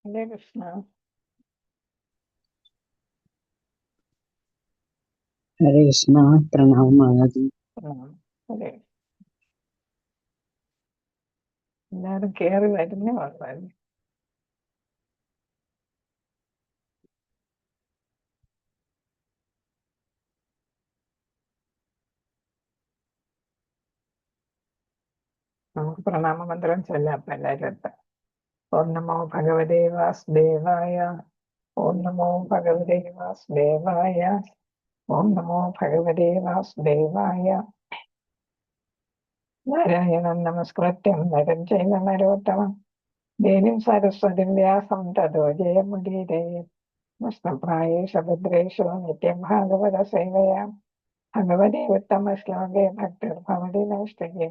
ഹരേ കൃഷ്ണ. ഹരേ കൃഷ്ണ. പ്രണാമം മാതാജി. പ്രണാമം. ഹരേ. എല്ലാരും കേറി വരുന്നേ ഉള്ളായിരുന്നു. നമുക്ക് പ്രണാമ മന്ത്രം ചൊല്ലാം. എല്ലാവരും എത്താം. ഓം നമോ ഭഗവതേ വാസുദേവായ. ഓം നമോ ഭഗവതേ വാസുദേവായ. ഓം നമോ ഭഗവതേ വാസുദേവായ. നാരായണം നമസ്കൃത്യം നരം ചൈവ നരോത്തമം ദേവീം സരസ്വതിം വ്യാസം തതോ ജയമുദീരയേ. നഷ്ടപ്രായേഷു ഭദ്രേഷു നിത്യം ഭാഗവത സേവയാ. ഭഗവതേ ഉത്തമ ശ്ലോകേ ഭക്തിർഭവതി നൈഷ്ഠികേ.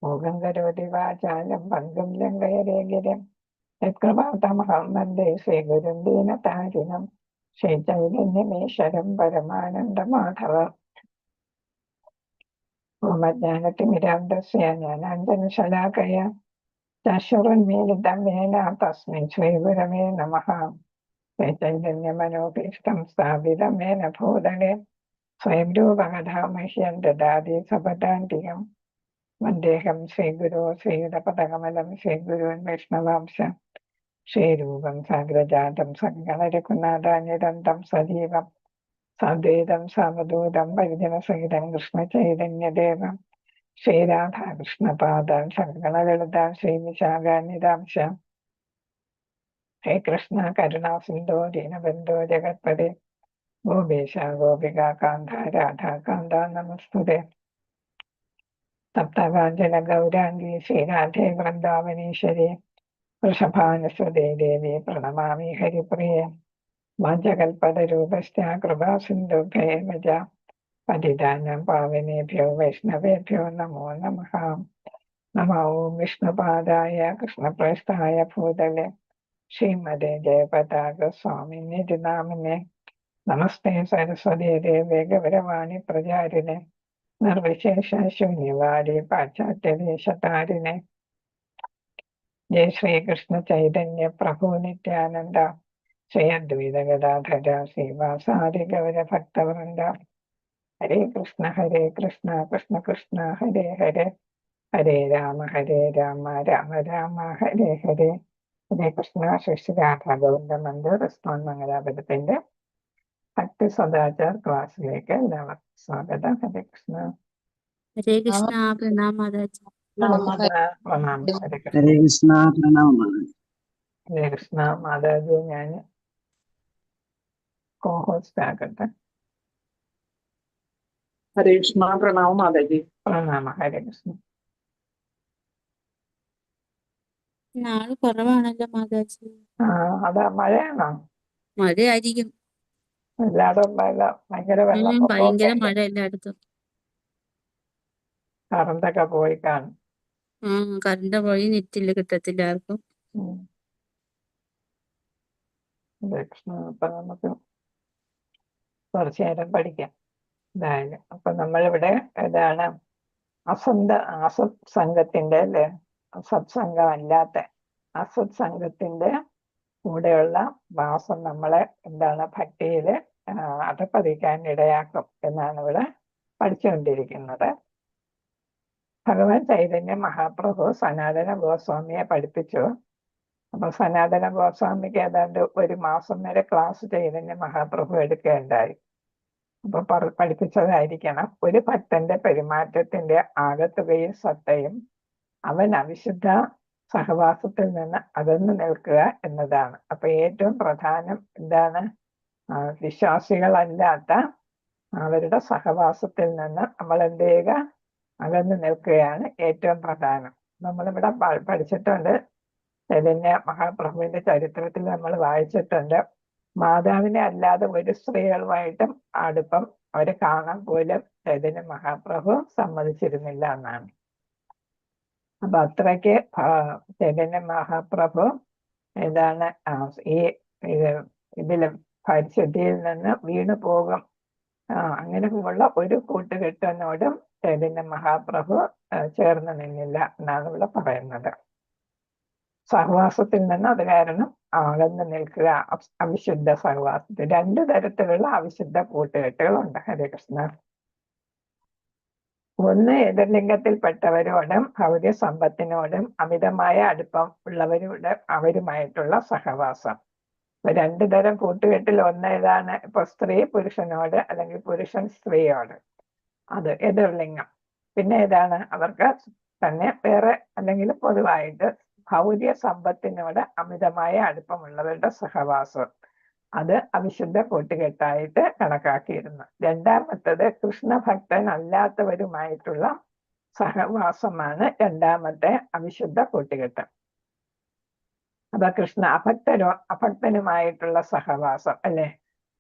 മൂകം കരോതി വാചാലം പങ്കും ലംഘയതേ ഗിരിം. യത്കൃപാതമഹം വന്ദേ ശ്രീഗുരും ദീനതാരിണം. ശ്രീചൈതന്യമീശ്വരം പരമാനന്ദമാധവ. ഓമജ്ഞാനതിമിരാന്തസ്യ ജ്ഞാനാഞ്ജനശലാകയാ ചക്ഷുരുന്മീലിതം യേന തസ്മൈ ശ്രീഗുരവേ നമഃ. ചൈതന്യമനോഭീഷ്ടം സ്ഥാപിതം യേന ഭൂതലേ സ്വയം രൂപകഥാ മഹ്യം ദദാതി സപദാന്തികം. വന്ദേഹം ശ്രീഗുരോ ശ്രീയുതപദകമലം ശ്രീഗുരുൻ വൈഷ്ണവാംശം ശ്രീരൂപം സാഗ്രജാതം സങ്കണരഘുനാഥാന്യദന്തം സജീവം സാദ്വൈതം സാവധൂതം പരിജനസഹിതം കൃഷ്ണചൈതന്യദേവം ശ്രീരാധാകൃഷ്ണപാദാൻ സങ്കണലളിതാൻ ശ്രീവിശാഖാന്യതാംശം. ഹേ കൃഷ്ണ കരുണാസിന്ധോ ദീനബന്ധോ ജഗത്പദേ ഗോപേശ ഗോപികാകാന്ത രാധാകാന്ത നമസ്തുതേ. സപ്തകാഞ്ചന ഗൗരാംഗീ ശ്രീരാധേ വൃന്ദാവനീശ്വരി വൃഷഭാനുസുതേ ദേവി പ്രണമാമി ഹരിപ്രിയേ. വാഞ്ചകൽപതരൂപശ്ച കൃപാ സിന്ധുഭ്യേവ ച പതിതാനാം പാവനേഭ്യോ വൈഷ്ണവേഭ്യോ നമോ നമഃ. നമോ ഓം വിഷ്ണുപാദായ കൃഷ്ണപ്രസ്ഥായ ഭൂതലേ ശ്രീമതേ ജയപതാക സ്വാമിനിധി നാമിനെ. നമസ്തേ സരസ്വതീ ദേവേ ഗൗരവാണി പ്രചാരിണേ നിർവിശേഷ ശൂന്യവാദി പാശ്ചാത്യദേശതാരിണേ. ജയ ശ്രീകൃഷ്ണ ചൈതന്യ പ്രഭു നിത്യാനന്ദ ശ്രീ അദ്വൈത ഗദാധര ശ്രീവാസാദി ഗൗരഭക്തവൃന്ദ. ഹരേ കൃഷ്ണ കൃഷ്ണ കൃഷ്ണ ഹരേ ഹരേ. ഹരേ രാമ രാമ രാമ ഹരേ ഹരേ. ഹരേ കൃഷ്ണ. ശ്രീ രാധാ ഗോവിന്ദ മന്ദിർ റെസ്പോൺ മംഗലാപുരത്തിന്റെ ഭക്തി സദാചാർ ക്ലാസ്സിലേക്ക് എല്ലാവർക്കും സ്വാഗതം. ഹരേ കൃഷ്ണ. ഹരേ കൃഷ്ണ. പ്രണാം മാതാജി. പ്രണാമം. ഹരേ കൃഷ്ണ. ഹരേ കൃഷ്ണ. പ്രണാമം മാതാജി. ഹരേ കൃഷ്ണ. മാതാജി ഞാൻ കോഹോസ്റ്റ് ആകട്ടെ. ഹരേ കൃഷ്ണ. പ്രണാമം മാതാജി. പ്രണാമ. ഹരേ കൃഷ്ണ. നാള് കുറവാണല്ലോ മാതാജി. അതാ മഴയാണോ? മഴയായിരിക്കും. എല്ലായിടും ഭയങ്കര ഭയങ്കര വെള്ളപ്പൊക്കമൊക്കെ മഴ എല്ലായിടത്തും. കറണ്ടൊക്കെ പോയി കാണും. കറണ്ട് പോയി, നെറ്റില് കിട്ടത്തില്ല ആർക്കും. ഹരേ കൃഷ്ണ. അപ്പൊ നമുക്ക് കുറച്ചു നേരം പഠിക്കാം എന്തായാലും. അപ്പൊ നമ്മളിവിടെ ഏതാണ് അസത് സംഘത്തിന്റെ അല്ലെ, സത്സംഗം അല്ലാത്ത അസത് സംഘത്തിന്റെ കൂടെയുള്ള വാസം നമ്മളെ എന്താണ് ഭക്തിയില് അധപ്പതിക്കാൻ ഇടയാക്കും എന്നാണ് ഇവിടെ പഠിച്ചുകൊണ്ടിരിക്കുന്നത്. ഭഗവാൻ ചൈതന്യ മഹാപ്രഭു സനാതന ഗോസ്വാമിയെ പഠിപ്പിച്ചു. അപ്പൊ സനാതന ഗോസ്വാമിക്ക് ഏതാണ്ട് 1 മാസം വരെ ക്ലാസ് ചൈതന്യ മഹാപ്രഭു എടുക്കുകയുണ്ടായി. അപ്പൊ പഠിപ്പിച്ചതായിരിക്കണം, ഒരു ഭക്തന്റെ പെരുമാറ്റത്തിന്റെ ആകത്തുകയും സത്തയും അവൻ അവിശുദ്ധ സഹവാസത്തിൽ നിന്ന് അകന്നു നിൽക്കുക എന്നതാണ്. അപ്പൊ ഏറ്റവും പ്രധാനം എന്താണ്? വിശ്വാസികളല്ലാത്ത അവരുടെ സഹവാസത്തിൽ നിന്ന് നമ്മൾ എന്ത് ചെയ്യുക? അകന്നു നിൽക്കുകയാണ് ഏറ്റവും പ്രധാനം. നമ്മളിവിടെ പഠിച്ചിട്ടുണ്ട്, ചൈതന്യ മഹാപ്രഭുവിന്റെ ചരിത്രത്തിൽ നമ്മൾ വായിച്ചിട്ടുണ്ട്, മാതാവിനെ അല്ലാതെ ഒരു സ്ത്രീകളുമായിട്ടും അടുപ്പം അവരെ കാണാൻ പോലും ചൈതന്യ മഹാപ്രഭു സമ്മതിച്ചിരുന്നില്ല എന്നാണ്. അപ്പൊ അത്രയ്ക്ക് ചൈതന്യ മഹാപ്രഭു എന്താണ് ഈ ഇതില് പരിശുദ്ധിയിൽ നിന്ന് വീണു പോകും, അങ്ങനെ ഉള്ള ഒരു കൂട്ടുകെട്ടിനോടും ചൈതന്യ മഹാപ്രഭു ചേർന്ന് നിന്നില്ല എന്നാണ് ഇവിടെ പറയുന്നത്. സഹവാസത്തിൽ നിന്ന് അത് കാരണം അകന്ന് നിൽക്കുക. അവിശുദ്ധ സഹവാസത്തിൽ 2 തരത്തിലുള്ള അവിശുദ്ധ കൂട്ടുകെട്ടുകളുണ്ട്. ഹരേ കൃഷ്ണ. ഒന്ന് എതിർലിംഗത്തിൽപ്പെട്ടവരോടും ഭൗതിക സമ്പത്തിനോടും അമിതമായ അടുപ്പം ഉള്ളവരുടെ അവരുമായിട്ടുള്ള സഹവാസം. 2 തരം കൂട്ടുകെട്ടിൽ ഒന്ന് ഏതാണ്? ഇപ്പൊ സ്ത്രീ പുരുഷനോട് അല്ലെങ്കിൽ പുരുഷൻ സ്ത്രീയോട്, അത് എതിർലിംഗം. പിന്നെ ഏതാണ്? അവർക്ക് തന്നെ വേറെ അല്ലെങ്കിൽ പൊതുവായിട്ട് ഭൗതിക സമ്പത്തിനോട് അമിതമായ അടുപ്പമുള്ളവരുടെ സഹവാസം, അത് അവിശുദ്ധ കൂട്ടുകെട്ടായിട്ട് കണക്കാക്കിയിരുന്നു. രണ്ടാമത്തത് കൃഷ്ണഭക്തൻ അല്ലാത്തവരുമായിട്ടുള്ള സഹവാസമാണ് രണ്ടാമത്തെ അവിശുദ്ധ കൂട്ടുകെട്ട്. അപ്പൊ അഭക്തനുമായിട്ടുള്ള സഹവാസം അല്ലെ.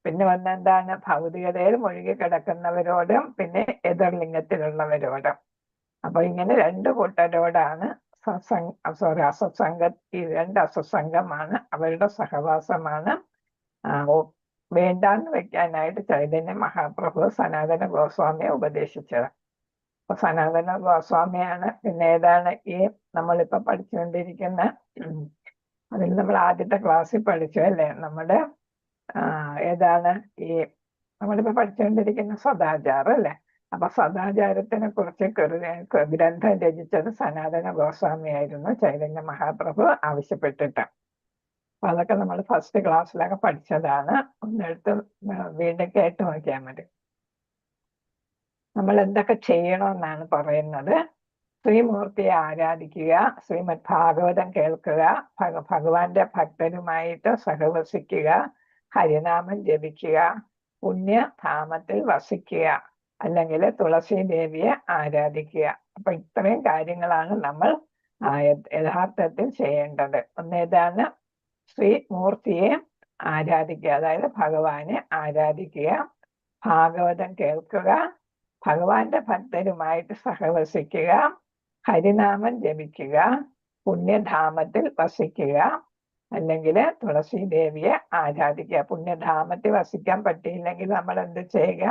പിന്നെ വന്നെന്താണ്? ഭൗതികതയിൽ മുഴുകി കിടക്കുന്നവരോടും പിന്നെ എതിർലിംഗത്തിലുള്ളവരോടും. അപ്പൊ ഇങ്ങനെ 2 കൂട്ടരോടാണ് ഈ 2 അസത്സംഗമാണ്, അവരുടെ സഹവാസമാണ് വേണ്ടാന്ന് വെക്കാനായിട്ട് ചൈതന്യ മഹാപ്രഭു സനാതന ഗോസ്വാമിയെ ഉപദേശിച്ചത്. അപ്പൊ സനാതന ഗോസ്വാമിയാണ്. പിന്നെ ഏതാണ്? ഈ നമ്മളിപ്പോ പഠിച്ചുകൊണ്ടിരിക്കുന്ന, അതിൽ നമ്മൾ ആദ്യത്തെ ക്ലാസ്സിൽ പഠിച്ചു അല്ലേ, നമ്മുടെ ഏതാണ് ഈ നമ്മളിപ്പോ പഠിച്ചുകൊണ്ടിരിക്കുന്ന സദാചാരം അല്ലെ. അപ്പൊ സദാചാരത്തിനെ കുറിച്ച് ഗ്രന്ഥം രചിച്ചത് സനാതന ഗോസ്വാമി ആയിരുന്നു, ചൈതന്യ മഹാപ്രഭു ആവശ്യപ്പെട്ടിട്ട്. അപ്പൊ അതൊക്കെ നമ്മൾ ഫസ്റ്റ് ക്ലാസ്സിലൊക്കെ പഠിച്ചതാണ്. ഒന്നെടുത്ത് വീണ്ടും കേട്ട് നോക്കിയാൽ മതി. നമ്മൾ എന്തൊക്കെ ചെയ്യണമെന്നാണ് പറയുന്നത്? ശ്രീമൂർത്തിയെ ആരാധിക്കുക, ശ്രീമദ് ഭാഗവതം കേൾക്കുക, ഭഗവാന്റെ ഭക്തരുമായിട്ട് സഹവസിക്കുക, ഹരിനാമം ജപിക്കുക, പുണ്യധാമത്തിൽ വസിക്കുക, അല്ലെങ്കിൽ തുളസി ദേവിയെ ആരാധിക്കുക. അപ്പൊ ഇത്രയും കാര്യങ്ങളാണ് നമ്മൾ യഥാർത്ഥത്തിൽ ചെയ്യേണ്ടത്. ഒന്നേതാണ്? ശ്രീമൂർത്തിയെ ആരാധിക്കുക, അതായത് ഭഗവാനെ ആരാധിക്കുക, ഭാഗവതം കേൾക്കുക, ഭഗവാന്റെ ഭക്തരുമായിട്ട് സഹവസിക്കുക, ഹരിനാമം ജപിക്കുക, പുണ്യധാമത്തിൽ വസിക്കുക, അല്ലെങ്കിൽ തുളസി ദേവിയെ ആരാധിക്കുക. പുണ്യധാമത്തിൽ വസിക്കാൻ പറ്റിയില്ലെങ്കിൽ നമ്മൾ എന്ത് ചെയ്യുക?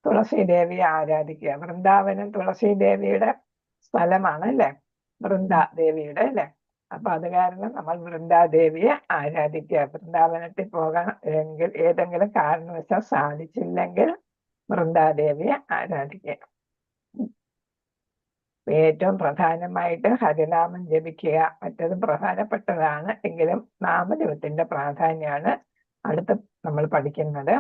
തുളസി ദേവിയെ ആരാധിക്കുക. വൃന്ദാവനം തുളസി ദേവിയുടെ സ്ഥലമാണ് അല്ലെ, വൃന്ദാദേവിയുടെ അല്ലെ. അപ്പൊ അത് കാരണം നമ്മൾ വൃന്ദാദേവിയെ ആരാധിക്കുക. വൃന്ദാവനത്തിൽ പോകാൻ ഏതെങ്കിലും കാരണവശാൽ സാധിച്ചില്ലെങ്കിൽ വൃന്ദാദേവിയെ ആരാധിക്കുക. ഏറ്റവും പ്രധാനമായിട്ട് ഹരിനാമം ജപിക്കുക. മറ്റതും പ്രധാനപ്പെട്ടതാണ്, എങ്കിലും നാമജപത്തിന്റെ പ്രാധാന്യമാണ് അടുത്ത് നമ്മൾ പഠിക്കുന്നത്.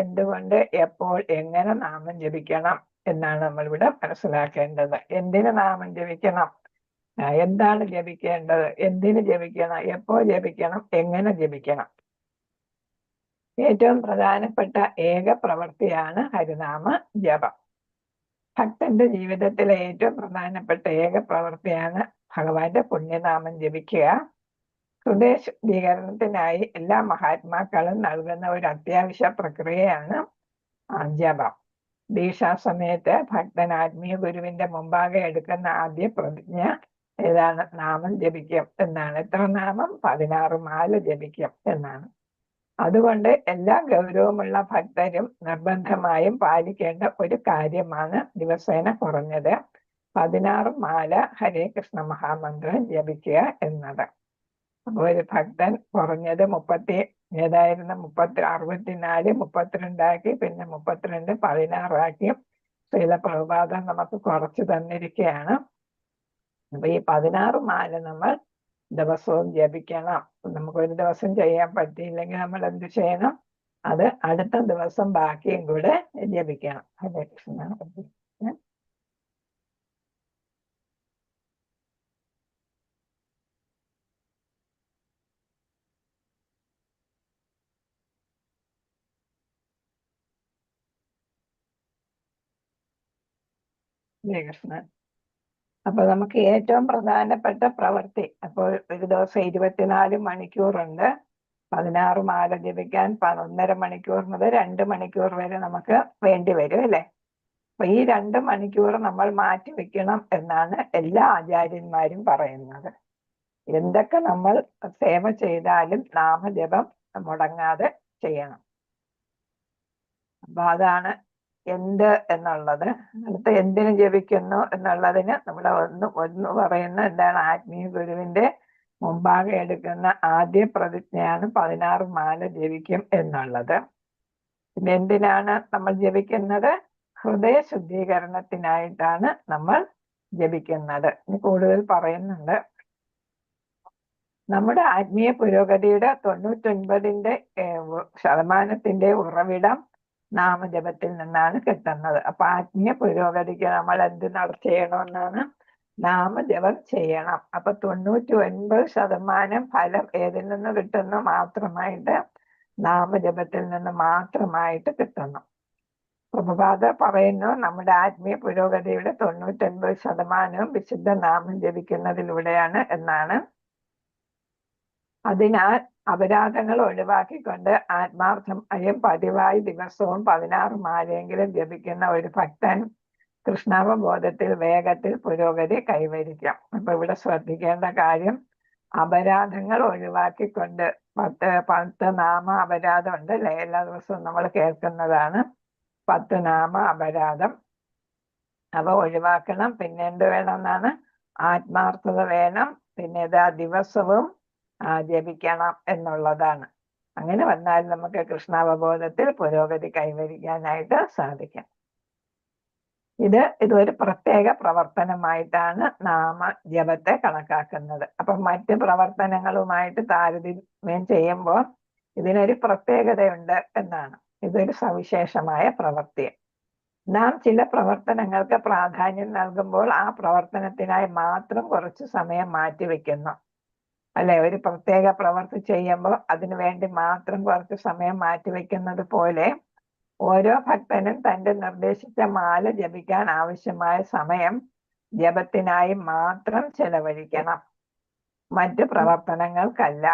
എന്തുകൊണ്ട്, എപ്പോൾ, എങ്ങനെ നാമം ജപിക്കണം എന്നാണ് നമ്മളിവിടെ മനസ്സിലാക്കേണ്ടത്. എന്തിന് നാമം ജപിക്കണം, എന്താണ് ജപിക്കേണ്ടത്, എന്തിന് ജപിക്കണം, എപ്പോൾ ജപിക്കണം, എങ്ങനെ ജപിക്കണം. ഏറ്റവും പ്രധാനപ്പെട്ട ഏക പ്രവൃത്തിയാണ് ഹരിനാമ ജപം. ഭക്തന്റെ ജീവിതത്തിലെ ഏറ്റവും പ്രധാനപ്പെട്ട ഏക പ്രവൃത്തിയാണ് ഭഗവാന്റെ പുണ്യനാമം ജപിക്കുക. ഹൃദയ ശുദ്ധീകരണത്തിനായി എല്ലാ മഹാത്മാക്കളും നൽകുന്ന ഒരു അത്യാവശ്യ പ്രക്രിയയാണ് ജപം. ദീക്ഷാസമയത്ത് ഭക്തൻ ആത്മീയ ഗുരുവിന്റെ മുമ്പാകെ എടുക്കുന്ന ആദ്യ പ്രതിജ്ഞ ഏതാണ്? നാമം ജപിക്കും എന്നാണ്. എത്ര നാമം? 16 മാല ജപിക്കും എന്നാണ്. അതുകൊണ്ട് എല്ലാ ഗൗരവമുള്ള ഭക്തരും നിർബന്ധമായും പാലിക്കേണ്ട ഒരു കാര്യമാണ് ദിവസേന കുറഞ്ഞത് 16 മാല ഹരേ കൃഷ്ണ മഹാമന്ത്രം ജപിക്കുക എന്നത്. അപ്പൊ ഒരു ഭക്തൻ കുറഞ്ഞത് 64 32 ആക്കി, പിന്നെ 32 16 ആക്കി ശ്രീല പ്രഭുപാദ നമുക്ക് കുറച്ച് തന്നിരിക്കുകയാണ്. അപ്പൊ ഈ 16 മാല നമ്മൾ ദിവസവും ജപിക്കണം. നമുക്കൊരു ദിവസം ചെയ്യാൻ പറ്റിയില്ലെങ്കിൽ നമ്മൾ എന്ത് ചെയ്യണം? അത് അടുത്ത ദിവസം ബാക്കിയും കൂടെ ജപിക്കണം. ഹരേ കൃഷ്ണ. ഹരേ കൃഷ്ണ. അപ്പൊ നമുക്ക് ഏറ്റവും പ്രധാനപ്പെട്ട പ്രവൃത്തി, അപ്പോൾ ഒരു ദിവസം 24 മണിക്കൂറുണ്ട്. 16 മാല ജപിക്കാൻ 1.5 മണിക്കൂർ മുതൽ 2 മണിക്കൂർ വരെ നമുക്ക് വേണ്ടി വരും അല്ലെ. അപ്പൊ ഈ 2 മണിക്കൂർ നമ്മൾ മാറ്റി വെക്കണം എന്നാണ് എല്ലാ ആചാര്യന്മാരും പറയുന്നത്. എന്തൊക്കെ നമ്മൾ സേവ ചെയ്താലും നാമജപം മുടങ്ങാതെ ചെയ്യണം. അപ്പൊ അതാണ് എന്ത് എന്നുള്ളത്. അടുത്ത എന്തിനു ജപിക്കുന്നു എന്നുള്ളതിന് നമ്മൾ ഒന്ന് പറയുന്ന എന്താണ് ആത്മീയ ഗുരുവിന്റെ മുമ്പാകെ എടുക്കുന്ന ആദ്യ പ്രതിജ്ഞയാണ് 16 മാല ജപിക്കും എന്നുള്ളത്. പിന്നെ എന്തിനാണ് നമ്മൾ ജപിക്കുന്നത്? ഹൃദയ ശുദ്ധീകരണത്തിനായിട്ടാണ് നമ്മൾ ജപിക്കുന്നത്. ഇനി കൂടുതൽ പറയുന്നുണ്ട്. നമ്മുടെ ആത്മീയ പുരോഗതിയുടെ 99% ഉറവിടം നാമജപത്തിൽ നിന്നാണ് കിട്ടുന്നത്. അപ്പൊ ആത്മീയ പുരോഗതിക്ക് നമ്മൾ എന്ത് ചെയ്യണമെന്നാണ്? നാമജപം ചെയ്യണം. അപ്പൊ 99% ഫലം ഏതിൽ നിന്ന് കിട്ടുന്നു? മാത്രമായിട്ട് നാമജപത്തിൽ നിന്ന് മാത്രമായിട്ട് കിട്ടുന്നു. പ്രഭുപാദ പറയുന്നു, നമ്മുടെ ആത്മീയ പുരോഗതിയുടെ 99% വിശുദ്ധ നാമം ജപിക്കുന്നതിലൂടെയാണ് എന്നാണ്. അതിനാൽ അപരാധങ്ങൾ ഒഴിവാക്കിക്കൊണ്ട് ആത്മാർത്ഥമായും പതിവായി ദിവസവും 16 മാലയെങ്കിലും ജപിക്കുന്ന ഒരു ഭക്തൻ കൃഷ്ണാവബോധത്തിൽ വേഗത്തിൽ പുരോഗതി കൈവരിക്കാം. അപ്പൊ ഇവിടെ ശ്രദ്ധിക്കേണ്ട കാര്യം, അപരാധങ്ങൾ ഒഴിവാക്കിക്കൊണ്ട് 10 നാമ അപരാധം ഉണ്ട് അല്ലെ? എല്ലാ ദിവസവും നമ്മൾ കേൾക്കുന്നതാണ് 10 നാമ അപരാധം. അവ ഒഴിവാക്കണം. പിന്നെ എന്ത് വേണമെന്നാണ്? ആത്മാർത്ഥത വേണം. പിന്നെ ദിവസവും ജപിക്കണം എന്നുള്ളതാണ്. അങ്ങനെ വന്നാൽ നമുക്ക് കൃഷ്ണാവബോധത്തിൽ പുരോഗതി കൈവരിക്കാനായിട്ട് സാധിക്കും. ഇതൊരു പ്രത്യേക പ്രവർത്തനമായിട്ടാണ് നാമജപത്തെ കണക്കാക്കുന്നത്. അപ്പൊ മറ്റ് പ്രവർത്തനങ്ങളുമായിട്ട് താരതമ്യം ചെയ്യുമ്പോൾ ഇതിനൊരു പ്രത്യേകതയുണ്ട് എന്നാണ്. ഇതൊരു സവിശേഷമായ പ്രവൃത്തി. നാം ചില പ്രവർത്തനങ്ങൾക്ക് പ്രാധാന്യം നൽകുമ്പോൾ ആ പ്രവർത്തനത്തിനായി മാത്രം കുറച്ച് സമയം മാറ്റിവെക്കുന്നു അല്ലെ? ഒരു പ്രത്യേക പ്രവൃത്തി ചെയ്യുമ്പോൾ അതിനു വേണ്ടി മാത്രം കുറച്ച് സമയം മാറ്റിവെക്കുന്നത് പോലെ ഓരോ ഭക്തനും തന്റെ നിർദ്ദേശിച്ച മാല ജപിക്കാൻ ആവശ്യമായ സമയം ജപത്തിനായി മാത്രം ചെലവഴിക്കണം, മറ്റ് പ്രവർത്തനങ്ങൾക്കല്ല.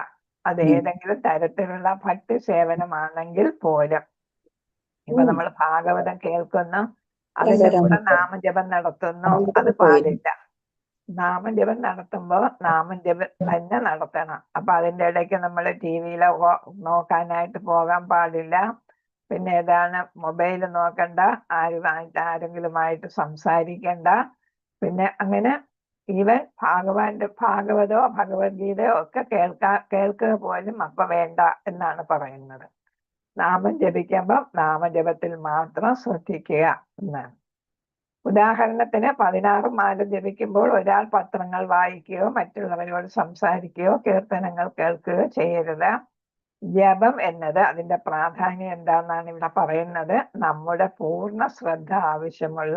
അത് ഏതെങ്കിലും തരത്തിലുള്ള ഭക്തി സേവനമാണെങ്കിൽ പോലും. ഇപ്പൊ നമ്മൾ ഭാഗവതം കേൾക്കുന്നു, അതിന്റെ കൂടെ നാമജപം നടത്തുന്നു, അത് പാടില്ല. നാമജപം നടത്തുമ്പോൾ നാമജപം തന്നെ നടത്തണം. അപ്പൊ അതിന്റെ ഇടയ്ക്ക് നമ്മൾ TV-യിലോ നോക്കാനായിട്ട് പോകാൻ പാടില്ല. പിന്നെ മൊബൈൽ നോക്കണ്ട, ആരെങ്കിലുമായിട്ട് സംസാരിക്കണ്ട. പിന്നെ അങ്ങനെ ഈവൻ ഭാഗവതോ ഭഗവത്ഗീതയോ ഒക്കെ കേൾക്കുക പോലും അപ്പൊ വേണ്ട എന്നാണ് പറയുന്നത്. നാമം ജപിക്കുമ്പോൾ നാമജപത്തിൽ മാത്രം ശ്രദ്ധിക്കുക എന്നാണ്. ഉദാഹരണത്തിന് 16 മാല ജപിക്കുമ്പോൾ ഒരാൾ പത്രങ്ങൾ വായിക്കുകയോ മറ്റുള്ളവരോട് സംസാരിക്കുകയോ കീർത്തനങ്ങൾ കേൾക്കുകയോ ചെയ്യരുത്. ജപം എന്നത് അതിന്റെ പ്രാധാന്യം എന്താണെന്നാണ് ഇവിടെ പറയുന്നത്. നമ്മുടെ പൂർണ്ണ ശ്രദ്ധ ആവശ്യമുള്ള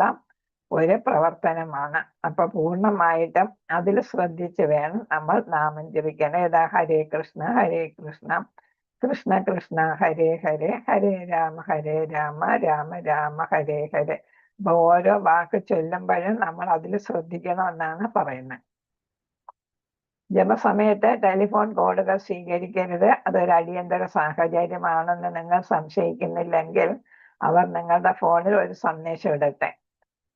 ഒരു പ്രവർത്തനമാണ്. അപ്പൊ പൂർണ്ണമായിട്ടും അതിൽ ശ്രദ്ധിച്ച് വേണം നമ്മൾ നാമം ജപിക്കാൻ. ഹരേ കൃഷ്ണ കൃഷ്ണ കൃഷ്ണ ഹരേ ഹരേ, ഹരേ രാമ രാമ രാമ ഹരേ ഹരേ. അപ്പൊ ഓരോ വാക്ക് ചൊല്ലുമ്പോഴും നമ്മൾ അതിൽ ശ്രദ്ധിക്കണമെന്നാണ് പറയുന്നത്. ജപസമയത്ത് ടെലിഫോൺ കോളുകൾ സ്വീകരിക്കരുത്. അതൊരു അടിയന്തര സാഹചര്യമാണെന്ന് നിങ്ങൾ സംശയിക്കുന്നില്ലെങ്കിൽ അവർ നിങ്ങളുടെ ഫോണിൽ ഒരു സന്ദേശം ഇടട്ടെ.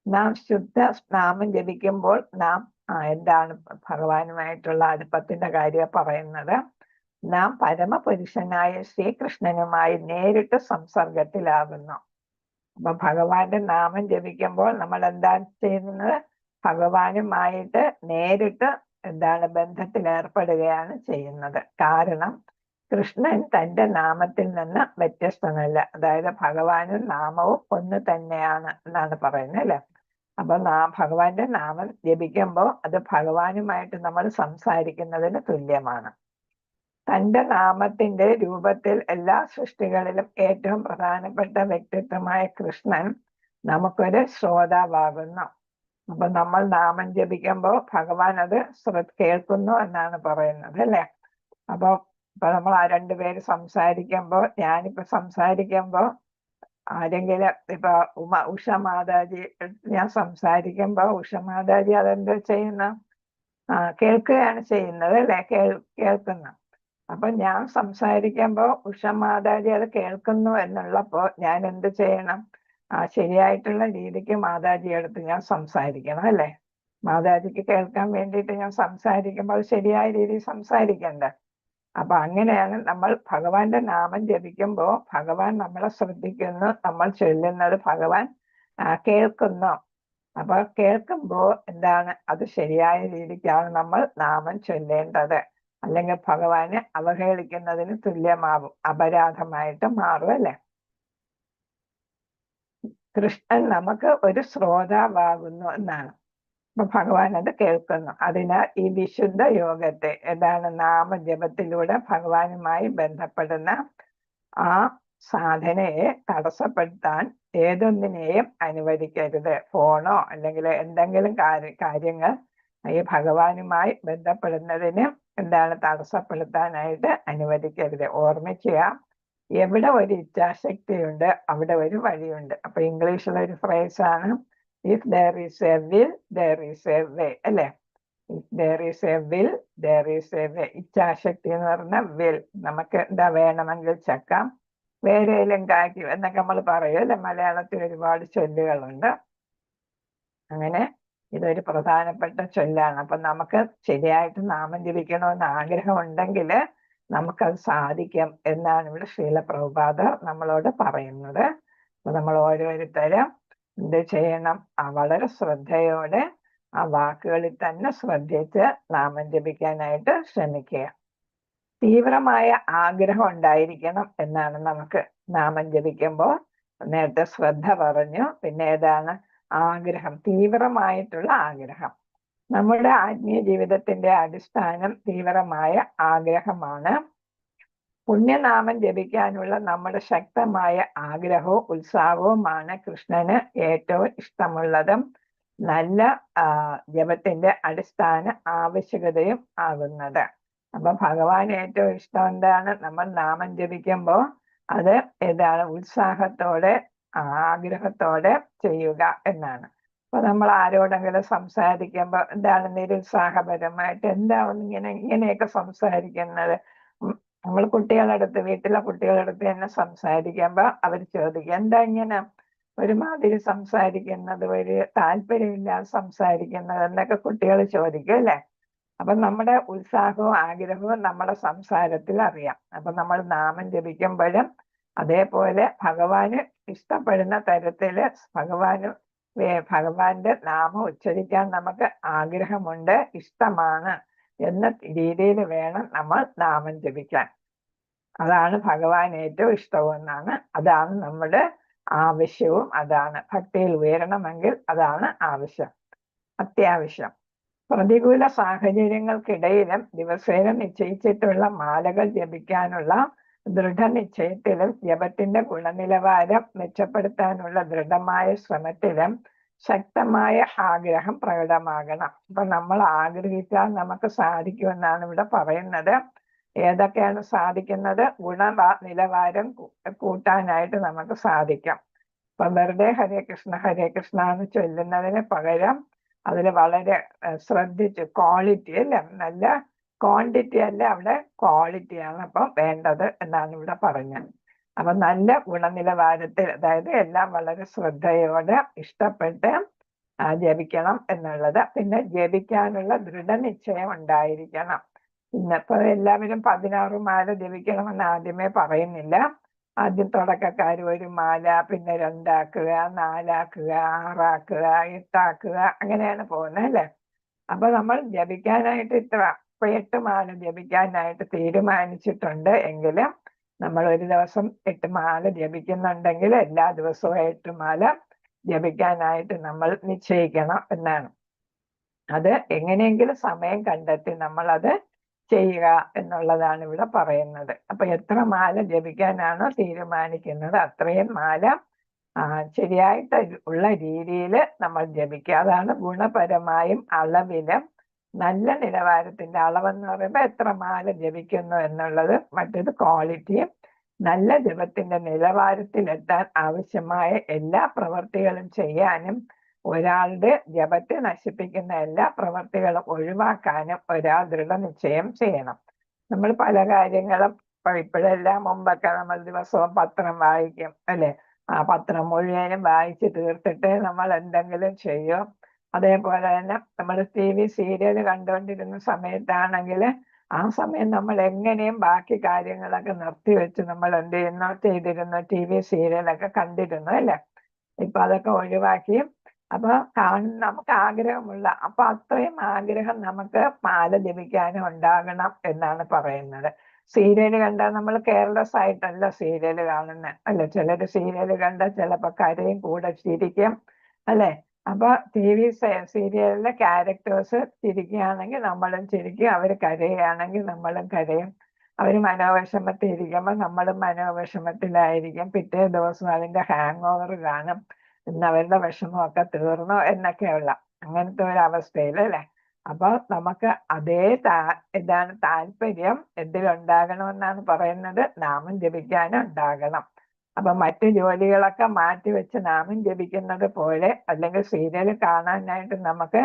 നാം ശുദ്ധ നാമം ജപിക്കുമ്പോൾ നാം എന്താണ് ഭഗവാനുമായിട്ടുള്ള അടുപ്പത്തിന്റെ കാര്യം പറയുന്നത്. നാം പരമപുരുഷനായ ശ്രീകൃഷ്ണനുമായി നേരിട്ട് സംസർഗത്തിലാകുന്നു. അപ്പൊ ഭഗവാന്റെ നാമം ജപിക്കുമ്പോൾ നമ്മൾ എന്താ ചെയ്യുന്നത്? ഭഗവാനുമായിട്ട് നേരിട്ട് ബന്ധത്തിൽ ഏർപ്പെടുകയാണ് ചെയ്യുന്നത്. കാരണം കൃഷ്ണൻ തന്റെ നാമത്തിൽ നിന്ന് വ്യത്യസ്തനല്ല. അതായത് ഭഗവാനും നാമവും ഒന്ന് തന്നെയാണ് എന്നാണ് പറയുന്നത് അല്ലെ? അപ്പൊ ഭഗവാന്റെ നാമം ജപിക്കുമ്പോൾ അത് ഭഗവാനുമായിട്ട് നമ്മൾ സംസാരിക്കുന്നതിന് തുല്യമാണ്. തന്റെ നാമത്തിന്റെ രൂപത്തിൽ എല്ലാ സൃഷ്ടികളിലും ഏറ്റവും പ്രധാനപ്പെട്ട വ്യക്തിത്വമായ കൃഷ്ണൻ നമുക്കൊരു ശ്രോതാവാകുന്നു. അപ്പൊ നമ്മൾ നാമം ജപിക്കുമ്പോൾ ഭഗവാൻ അത് കേൾക്കുന്നു എന്നാണ് പറയുന്നത് അല്ലെ? ഇപ്പൊ നമ്മൾ ആ രണ്ടുപേര് സംസാരിക്കുമ്പോൾ, ഞാനിപ്പോ സംസാരിക്കുമ്പോൾ ആരെങ്കിലും ഇപ്പൊ ഉഷ മാതാജി ഞാൻ സംസാരിക്കുമ്പോ ഉഷ മാതാജി അതെന്താ ചെയ്യുന്ന കേൾക്കുകയാണ് ചെയ്യുന്നത് അല്ലെ? കേൾക്കുന്ന. അപ്പൊ ഞാൻ സംസാരിക്കുമ്പോ ഉഷ മാതാജി അത് കേൾക്കുന്നു എന്നുള്ളപ്പോ ഞാൻ എന്ത് ചെയ്യണം? ശരിയായിട്ടുള്ള രീതിക്ക് മാതാജി അടുത്ത് ഞാൻ സംസാരിക്കണം അല്ലെ? മാതാജിക്ക് കേൾക്കാൻ വേണ്ടിയിട്ട് ഞാൻ സംസാരിക്കുമ്പോൾ അത് ശരിയായ രീതിയിൽ സംസാരിക്കണ്ടേ? അപ്പൊ അങ്ങനെയാണ് നമ്മൾ ഭഗവാന്റെ നാമം ജപിക്കുമ്പോൾ ഭഗവാൻ നമ്മളെ ശ്രദ്ധിക്കുന്നു, നമ്മൾ ചൊല്ലുന്നത് ഭഗവാൻ കേൾക്കുന്നു. അപ്പൊ കേൾക്കുമ്പോൾ എന്താണ്, അത് ശരിയായ രീതിക്കാണ് നമ്മൾ നാമം ചൊല്ലേണ്ടത്. അല്ലെങ്കിൽ ഭഗവാനെ അവഹേളിക്കുന്നതിന് തുല്യമാവും, അപരാധമായിട്ട് മാറും അല്ലെ. കൃഷ്ണൻ നമുക്ക് ഒരു ശ്രോതാവാകുന്നു എന്നാണ്. അപ്പൊ ഭഗവാൻ അത് കേൾക്കുന്നു. അതിനാൽ ഈ വിശുദ്ധ യോഗത്തെ ഏതാണ്, നാമജപത്തിലൂടെ ഭഗവാനുമായി ബന്ധപ്പെടുന്ന ആ സാധനയെ തടസ്സപ്പെടുത്താൻ ഏതൊന്നിനെയും അനുവദിക്കരുത്. ഫോണോ അല്ലെങ്കിൽ എന്തെങ്കിലും കാര്യങ്ങൾ ഈ ഭഗവാനുമായി ബന്ധപ്പെടുന്നതിന് എന്താണ് തടസ്സപ്പെടുത്താനായിട്ട് അനുവദിക്കരുത്. ഓർമ്മിക്കുക, എവിടെ ഒരു ഇച്ഛാശക്തിയുണ്ട് അവിടെ ഒരു വഴിയുണ്ട്. അപ്പൊ ഇംഗ്ലീഷിലൊരു ഫ്രേസാണ് if there is a will there is a way അല്ലെ. If there is a will there is a way. ഇച്ഛാശക്തി എന്ന് പറഞ്ഞ വിൽ. നമുക്ക് എന്താ വേണമെങ്കിൽ ചക്കാം, വേരയിലും കായ്ക്കും എന്നൊക്കെ നമ്മൾ പറയും അല്ലെ. മലയാളത്തിൽ ഒരുപാട് ചൊല്ലുകളുണ്ട്. അങ്ങനെ ഇതൊരു പ്രധാനപ്പെട്ട ചൊല്ലാണ്. അപ്പൊ നമുക്ക് ശരിയായിട്ട് നാമം ജപിക്കണമെന്ന് ആഗ്രഹം ഉണ്ടെങ്കിൽ നമുക്കത് സാധിക്കും എന്നാണ് ഇവിടെ ശ്രീല പ്രഭുപാദർ നമ്മളോട് പറയുന്നത്. അപ്പൊ നമ്മൾ ഓരോരുത്തരും എന്ത് ചെയ്യണം, വളരെ ശ്രദ്ധയോടെ ആ വാക്കുകളിൽ തന്നെ ശ്രദ്ധിച്ച് നാമം ജപിക്കാനായിട്ട് ശ്രമിക്കുക. തീവ്രമായ ആഗ്രഹം ഉണ്ടായിരിക്കണം എന്നാണ് നമുക്ക് നാമം ജപിക്കുമ്പോൾ. നേരത്തെ ശ്രദ്ധ പറഞ്ഞു, പിന്നെ ഏതാണ് ആഗ്രഹം, തീവ്രമായിട്ടുള്ള ആഗ്രഹം. നമ്മുടെ ആത്മീയ ജീവിതത്തിന്റെ അടിസ്ഥാനം തീവ്രമായ ആഗ്രഹമാണ്. പുണ്യനാമം ജപിക്കാനുള്ള നമ്മുടെ ശക്തമായ ആഗ്രഹവും ഉത്സാഹവുമാണ് കൃഷ്ണന് ഏറ്റവും ഇഷ്ടമുള്ളതും നല്ല ജപത്തിന്റെ അടിസ്ഥാന ആവശ്യകതയും ആകുന്നത്. അപ്പൊ ഭഗവാൻ ഏറ്റവും ഇഷ്ടം എന്താണ്, നമ്മൾ നാമം ജപിക്കുമ്പോൾ അത് ഏതാണ്, ഉത്സാഹത്തോടെ ആഗ്രഹത്തോടെ ചെയ്യുക എന്നാണ്. അപ്പൊ നമ്മൾ ആരോടെങ്കിലും സംസാരിക്കുമ്പോൾ എന്താണ് നിരുത്സാഹപരമായിട്ട് എന്താണ് ഇങ്ങനെയൊക്കെ സംസാരിക്കുന്നത്. നമ്മൾ കുട്ടികളടുത്ത്, വീട്ടിലെ കുട്ടികളടുത്ത് തന്നെ സംസാരിക്കുമ്പോൾ അവർ ചോദിക്കും എന്താ ഇങ്ങനെ ഒരുമാതിരി സംസാരിക്കുന്നത്, ഒരു താല്പര്യമില്ലാതെ സംസാരിക്കുന്നത് എന്നൊക്കെ കുട്ടികൾ ചോദിക്കും അല്ലെ. അപ്പൊ നമ്മുടെ ഉത്സാഹവും ആഗ്രഹവും നമ്മുടെ സംസാരത്തിൽ അറിയാം. അപ്പൊ നമ്മൾ നാമം ജപിക്കുമ്പോഴും അതേപോലെ ഭഗവാന് ഇഷ്ടപ്പെടുന്ന തരത്തില് ഭഗവാന്റെ നാമം ഉച്ചരിക്കാൻ നമുക്ക് ആഗ്രഹമുണ്ട്, ഇഷ്ടമാണ് എന്ന രീതിയിൽ വേണം നമ്മൾ നാമം ജപിക്കാൻ. അതാണ് ഭഗവാൻ ഏറ്റവും ഇഷ്ടമെന്നാണ്. അതാണ് നമ്മുടെ ആവശ്യവും. അതാണ് ഭക്തിയിൽ ഉയരണമെങ്കിൽ അതാണ് ആവശ്യം, അത്യാവശ്യം. പ്രതികൂല സാഹചര്യങ്ങൾക്കിടയിലും ദിവസേന നിശ്ചയിച്ചിട്ടുള്ള മാലകൾ ജപിക്കാനുള്ള ദൃഢനിശ്ചയത്തിലും ജപത്തിന്റെ ഗുണനിലവാരം മെച്ചപ്പെടുത്താനുള്ള ദൃഢമായ ശ്രമത്തിലും ശക്തമായ ആഗ്രഹം പ്രകടമാകണം. അപ്പൊ നമ്മൾ ആഗ്രഹിച്ചാൽ നമുക്ക് സാധിക്കുമെന്നാണ് ഇവിടെ പറയുന്നത്. ഏതൊക്കെയാണ് സാധിക്കുന്നത്, നിലവാരം കൂട്ടാനായിട്ട് നമുക്ക് സാധിക്കും. അപ്പൊ വെറുതെ ഹരേ കൃഷ്ണ എന്ന് ചൊല്ലുന്നതിന് പകരം അതിൽ വളരെ ശ്രദ്ധിച്ച് ക്വാളിറ്റി അല്ല, നല്ല ക്വാണ്ടിറ്റി അല്ല, അവിടെ ക്വാളിറ്റിയാണ് അപ്പം വേണ്ടത് എന്നാണ് ഇവിടെ പറഞ്ഞത്. അപ്പൊ നല്ല ഗുണനിലവാരത്തിൽ, അതായത് എല്ലാം വളരെ ശ്രദ്ധയോടെ ഇഷ്ടപ്പെട്ട് ജപിക്കണം എന്നുള്ളത്. പിന്നെ ജപിക്കാനുള്ള ദൃഢനിശ്ചയം ഉണ്ടായിരിക്കണം. ഇന്നിപ്പോ എല്ലാവരും 16 മാല ജപിക്കണമെന്ന് ആദ്യമേ പറയുന്നില്ല. ആദ്യം തുടക്കക്കാർ ഒരു മാല, പിന്നെ 2 ആക്കുക, 4 ആക്കുക, 6 ആക്കുക, 8 ആക്കുക, അങ്ങനെയാണ് പോകുന്നത് അല്ലെ. അപ്പൊ നമ്മൾ ജപിക്കാനായിട്ട് ഇപ്പൊ 8 മാല ജപിക്കാനായിട്ട് തീരുമാനിച്ചിട്ടുണ്ട് എങ്കിലും നമ്മൾ ഒരു ദിവസം 8 മാല ജപിക്കുന്നുണ്ടെങ്കിൽ എല്ലാ ദിവസവും 8 മാല ജപിക്കാനായിട്ട് നമ്മൾ നിശ്ചയിക്കണം എന്നാണ്. അത് എങ്ങനെയെങ്കിലും സമയം കണ്ടെത്തി നമ്മൾ അത് ചെയ്യുക എന്നുള്ളതാണ് ഇവിടെ പറയുന്നത്. അപ്പൊ എത്ര മാല ജപിക്കാനാണോ തീരുമാനിക്കുന്നത് അത്രയും മാല ശരിയായിട്ട് ഉള്ള രീതിയിൽ നമ്മൾ ജപിക്കുക. അതാണ് ഗുണപരമായും അളവിലും നല്ല നിലവാരത്തിന്റെ അളവെന്ന് പറയുമ്പോൾ എത്ര മാല ജപിക്കുന്നു എന്നുള്ളത്. മറ്റൊരു ക്വാളിറ്റിയും നല്ല ജപത്തിന്റെ നിലവാരത്തിലെത്താൻ ആവശ്യമായ എല്ലാ പ്രവൃത്തികളും ചെയ്യാനും ഒരാളുടെ ജപത്തെ നശിപ്പിക്കുന്ന എല്ലാ പ്രവൃത്തികളും ഒഴിവാക്കാനും ഒരാൾ ദൃഢനിശ്ചയം ചെയ്യണം. നമ്മൾ പല കാര്യങ്ങളും ഇപ്പോഴെല്ലാം മുമ്പൊക്കെ നമ്മൾ ദിവസവും പത്രം വായിക്കും അല്ലെ. ആ പത്രം മുഴുവനും വായിച്ച് തീർത്തിട്ട് നമ്മൾ എന്തെങ്കിലും ചെയ്യും. അതേപോലെ തന്നെ നമ്മൾ TV സീരിയൽ കണ്ടുകൊണ്ടിരുന്ന സമയത്താണെങ്കിൽ ആ സമയം നമ്മൾ എങ്ങനെയും ബാക്കി കാര്യങ്ങളൊക്കെ നിർത്തിവെച്ച് നമ്മൾ എന്ത് ചെയ്യുന്നു, ചെയ്തിരുന്നു, TV സീരിയലൊക്കെ കണ്ടിരുന്നു അല്ലേ. ഇപ്പൊ അതൊക്കെ ഒഴിവാക്കി അപ്പൊ നമുക്ക് ആഗ്രഹമുള്ള അപ്പൊ അത്രയും ആഗ്രഹം നമുക്ക് മാല ജപിക്കാനും ഉണ്ടാകണം എന്നാണ് പറയുന്നത്. സീരിയൽ കണ്ടാൽ നമ്മൾ കെയർലെസ് ആയിട്ടല്ല സീരിയൽ കാണുന്നത് അല്ലെ. ചിലര് സീരിയൽ കണ്ടാൽ ചിലപ്പോ കരയും കൂടെ ചിരിക്കും അല്ലെ. അപ്പൊ TV സീരിയലിലെ ക്യാരക്ടേഴ്സ് ചിരിക്കുകയാണെങ്കിൽ നമ്മളും ചിരിക്കും, അവർ കരയുകയാണെങ്കിൽ നമ്മളും കരയും. അവർ മനോവിഷമത്തിൽ ഇരിക്കുമ്പോൾ നമ്മളും മനോവിഷമത്തിലായിരിക്കും. പിറ്റേ ദിവസം അതിന്റെ ഹാങ് ഓവർ കാണും, ഇന്ന് അവരുടെ വിഷമമൊക്കെ തീർന്നോ എന്നൊക്കെയുള്ള അങ്ങനത്തെ ഒരു അവസ്ഥയിൽ അല്ലെ. അപ്പൊ നമുക്ക് അതേ ഇതാണ് താല്പര്യം എന്തിലുണ്ടാകണമെന്നാണ് പറയുന്നത്, നാമം ജപിക്കാനും ഉണ്ടാകണം. അപ്പൊ മറ്റു ജോലികളൊക്കെ മാറ്റി വെച്ച് നാമം ജപിക്കുന്നത് പോലെ അല്ലെങ്കിൽ സീരിയൽ കാണാനായിട്ട് നമുക്ക്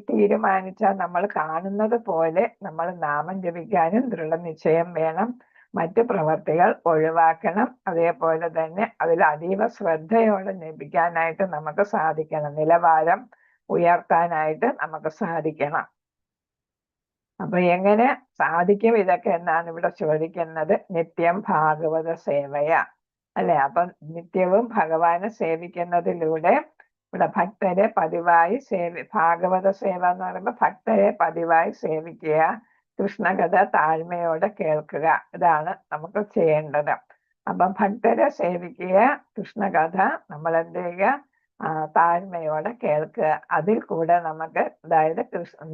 തീരുമാനിച്ചാൽ നമ്മൾ കാണുന്നത് പോലെ നമ്മൾ നാമം ജപിക്കാനും ദൃഢനിശ്ചയം വേണം. മറ്റു പ്രവർത്തികൾ ഒഴിവാക്കണം. അതേപോലെ തന്നെ അതിൽ അതീവ ശ്രദ്ധയോടെ ജപിക്കാനായിട്ട് നമുക്ക് സാധിക്കണം. നിലവാരം ഉയർത്താനായിട്ട് നമുക്ക് സാധിക്കണം. അപ്പൊ എങ്ങനെ സാധിക്കും ഇതൊക്കെ എന്നാണ് ഇവിടെ ചോദിക്കുന്നത്. നിത്യം ഭാഗവത സേവയ അല്ലെ. അപ്പൊ നിത്യവും ഭഗവാനെ സേവിക്കുന്നതിലൂടെ ഇവിടെ ഭക്തരെ പതിവായി ഭാഗവത സേവ എന്ന് പറയുമ്പോൾ ഭക്തരെ പതിവായി സേവിക്കുക, കൃഷ്ണകഥ താഴ്മയോടെ കേൾക്കുക, ഇതാണ് നമുക്ക് ചെയ്യേണ്ടത്. അപ്പം ഭക്തരെ സേവിക്കുക, കൃഷ്ണകഥ നമ്മൾ എന്ത് ചെയ്യുക, താഴ്മയോടെ കേൾക്കുക. അതിൽ കൂടെ നമുക്ക് അതായത്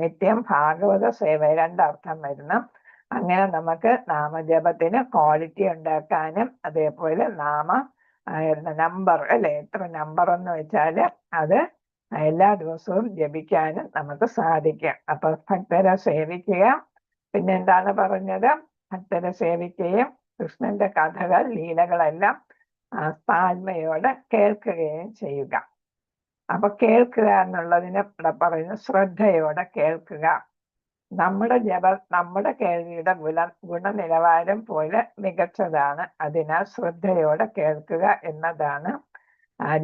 നിത്യം ഭാഗവത സേവ രണ്ടർത്ഥം വരുന്നു. അങ്ങനെ നമുക്ക് നാമജപത്തിന് ക്വാളിറ്റി ഉണ്ടാക്കാനും അതേപോലെ നമ്പർ അല്ലെ, എത്ര നമ്പർ എന്ന് വെച്ചാല് അത് എല്ലാ ദിവസവും ജപിക്കാനും നമുക്ക് സാധിക്കും. അപ്പൊ ഭക്തരെ സേവിക്കുക, പിന്നെ എന്താണ് പറഞ്ഞത്, ഭക്തരെ സേവിക്കുകയും കൃഷ്ണന്റെ കഥകൾ ലീലകളെല്ലാം താഴ്മയോടെ കേൾക്കുകയും ചെയ്യുക. അപ്പൊ കേൾക്കുക എന്നുള്ളതിന് ഇവിടെ പറയുന്നു ശ്രദ്ധയോടെ കേൾക്കുക. നമ്മുടെ കേൾവിയുടെ ഗുണനിലവാരം പോലെ മികച്ചതാണ്. അതിനാൽ ശ്രദ്ധയോടെ കേൾക്കുക എന്നതാണ്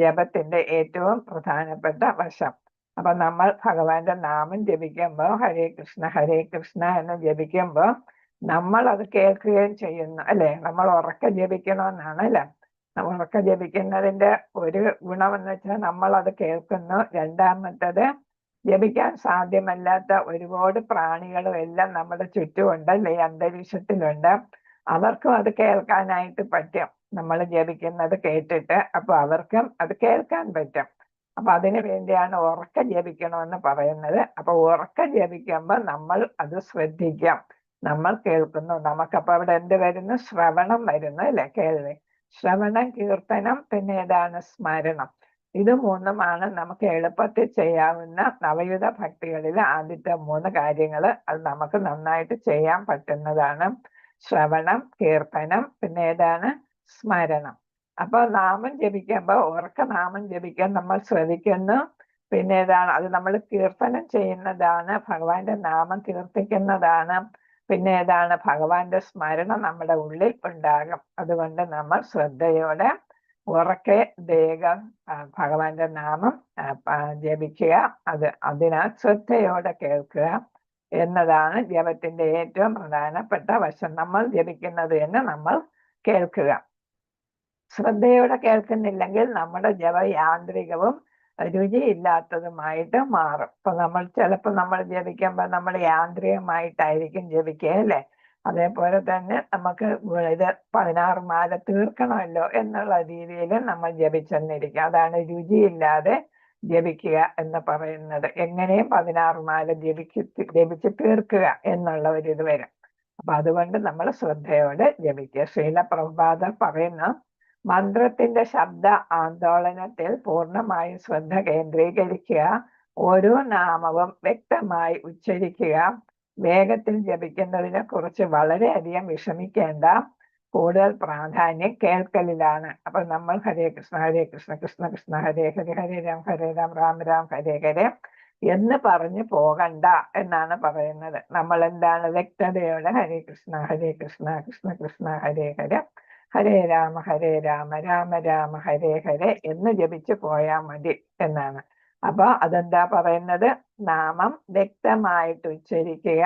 ജപത്തിന്റെ ഏറ്റവും പ്രധാനപ്പെട്ട വശം. അപ്പൊ നമ്മൾ ഭഗവാന്റെ നാമം ജപിക്കുമ്പോൾ ഹരേ കൃഷ്ണ എന്ന് ജപിക്കുമ്പോൾ നമ്മൾ അത് കേൾക്കുകയും ചെയ്യുന്നു അല്ലെ. നമ്മൾ ഉറക്കെ ജപിക്കണമെന്നാണ് അല്ലെ. ഉറക്കെ ജപിക്കുന്നതിന്റെ ഒരു ഗുണമെന്ന് വെച്ചാൽ നമ്മൾ അത് കേൾക്കുന്നു. രണ്ടാമത്തത്, ജപിക്കാൻ സാധ്യമല്ലാത്ത ഒരുപാട് പ്രാണികളും എല്ലാം നമ്മുടെ ചുറ്റുമുണ്ട് അല്ലെ, അന്തരീക്ഷത്തിലുണ്ട്. അവർക്കും അത് കേൾക്കാനായിട്ട് പറ്റും. നമ്മൾ ജപിക്കുന്നത് കേട്ടിട്ട് അപ്പൊ അവർക്കും അത് കേൾക്കാൻ പറ്റും. അപ്പൊ അതിനു വേണ്ടിയാണ് ഉറക്ക ജപിക്കണമെന്ന് പറയുന്നത്. അപ്പൊ ഉറക്ക ജപിക്കുമ്പോൾ നമ്മൾ അത് ശ്രദ്ധിക്കാം. നമ്മൾ കേൾക്കുന്നു, നമുക്കപ്പൊ അവിടെ എന്ത് വരുന്നു, ശ്രവണം വരുന്നു അല്ലെ, കേൾവി. ശ്രവണം, കീർത്തനം, പിന്നെ ഏതാണ്, സ്മരണം. ഇത് മൂന്നുമാണ് നമുക്ക് എളുപ്പത്തിൽ ചെയ്യാവുന്ന നവയുഗ ഭക്തികളിലെ ആദ്യത്തെ 3 കാര്യങ്ങൾ. അത് നമുക്ക് നന്നായിട്ട് ചെയ്യാൻ പറ്റുന്നതാണ്. ശ്രവണം, കീർത്തനം, പിന്നെ ഏതാണ്, സ്മരണം. അപ്പൊ നാമം ജപിക്കുമ്പോൾ ഉറക്ക നാമം ജപിക്കാൻ നമ്മൾ ശ്രദ്ധിക്കുന്നു. പിന്നെ ഏതാണ്, അത് നമ്മൾ കീർത്തനം ചെയ്യുന്നതാണ്, ഭഗവാന്റെ നാമം കീർത്തിക്കുന്നതാണ്. പിന്നെ ഏതാണ്, ഭഗവാന്റെ സ്മരണം നമ്മുടെ ഉള്ളിൽ ഉണ്ടാകും. അതുകൊണ്ട് നമ്മൾ ശ്രദ്ധയോടെ ഉറക്കെ വേഗം ഭഗവാന്റെ നാമം ജപിക്കുക. അതിനാൽ ശ്രദ്ധയോടെ കേൾക്കുക എന്നതാണ് ജപത്തിന്റെ ഏറ്റവും പ്രധാനപ്പെട്ട വശം. നമ്മൾ ജപിക്കുന്നത് തന്നെ നമ്മൾ കേൾക്കുക. ശ്രദ്ധയോടെ കേൾക്കുന്നില്ലെങ്കിൽ നമ്മുടെ ജപം യാന്ത്രികവും രുചിയില്ലാത്തതുമായിട്ട് മാറും. ഇപ്പൊ ചിലപ്പോൾ നമ്മൾ ജപിക്കുമ്പോൾ നമ്മൾ യാന്ത്രികമായിട്ടായിരിക്കും ജപിക്കുക അല്ലേ. അതേപോലെ തന്നെ നമുക്ക് ഇത് 16 മാല തീർക്കണമല്ലോ എന്നുള്ള രീതിയിൽ നമ്മൾ ജപിച്ചെന്നിരിക്കും. അതാണ് രുചിയില്ലാതെ ജപിക്കുക എന്ന് പറയുന്നത്. എങ്ങനെയും 16 മാല ജപിച്ച് തീർക്കുക എന്നുള്ള ഒരു ഇത് വരും. അപ്പൊ അതുകൊണ്ട് നമ്മൾ ശ്രദ്ധയോടെ ജപിക്കുക. ശ്രീല പ്രഭുപാദർ പറയുന്ന മന്ത്രത്തിന്റെ ശബ്ദ ആന്തോളനത്തിൽ പൂർണ്ണമായും ശ്രദ്ധ കേന്ദ്രീകരിക്കുക. ഓരോ നാമവും വ്യക്തമായി ഉച്ചരിക്കുക. വേഗത്തിൽ ജപിക്കുന്നതിനെ കുറിച്ച് വളരെയധികം വിഷമിക്കേണ്ട. കൂടുതൽ പ്രാധാന്യം കേൾക്കലിലാണ്. അപ്പൊ നമ്മൾ ഹരേ കൃഷ്ണ കൃഷ്ണ കൃഷ്ണ ഹരേ ഹരേ, ഹരേ രാം രാം രാം ഹരേ ഹരേ എന്ന് പറഞ്ഞു പോകണ്ട എന്നാണ് പറയുന്നത്. നമ്മൾ എന്താണ് വ്യക്തതയോടെ ഹരേ കൃഷ്ണ കൃഷ്ണ കൃഷ്ണ ഹരേ ഹരേ, ഹരേ രാമ രാമ രാമ ഹരേ ഹരേ എന്ന് ജപിച്ചു പോയാൽ മതി എന്നാണ്. അപ്പൊ അതെന്താ പറയുന്നത്, നാമം വ്യക്തമായിട്ട് ഉച്ചരിക്കുക,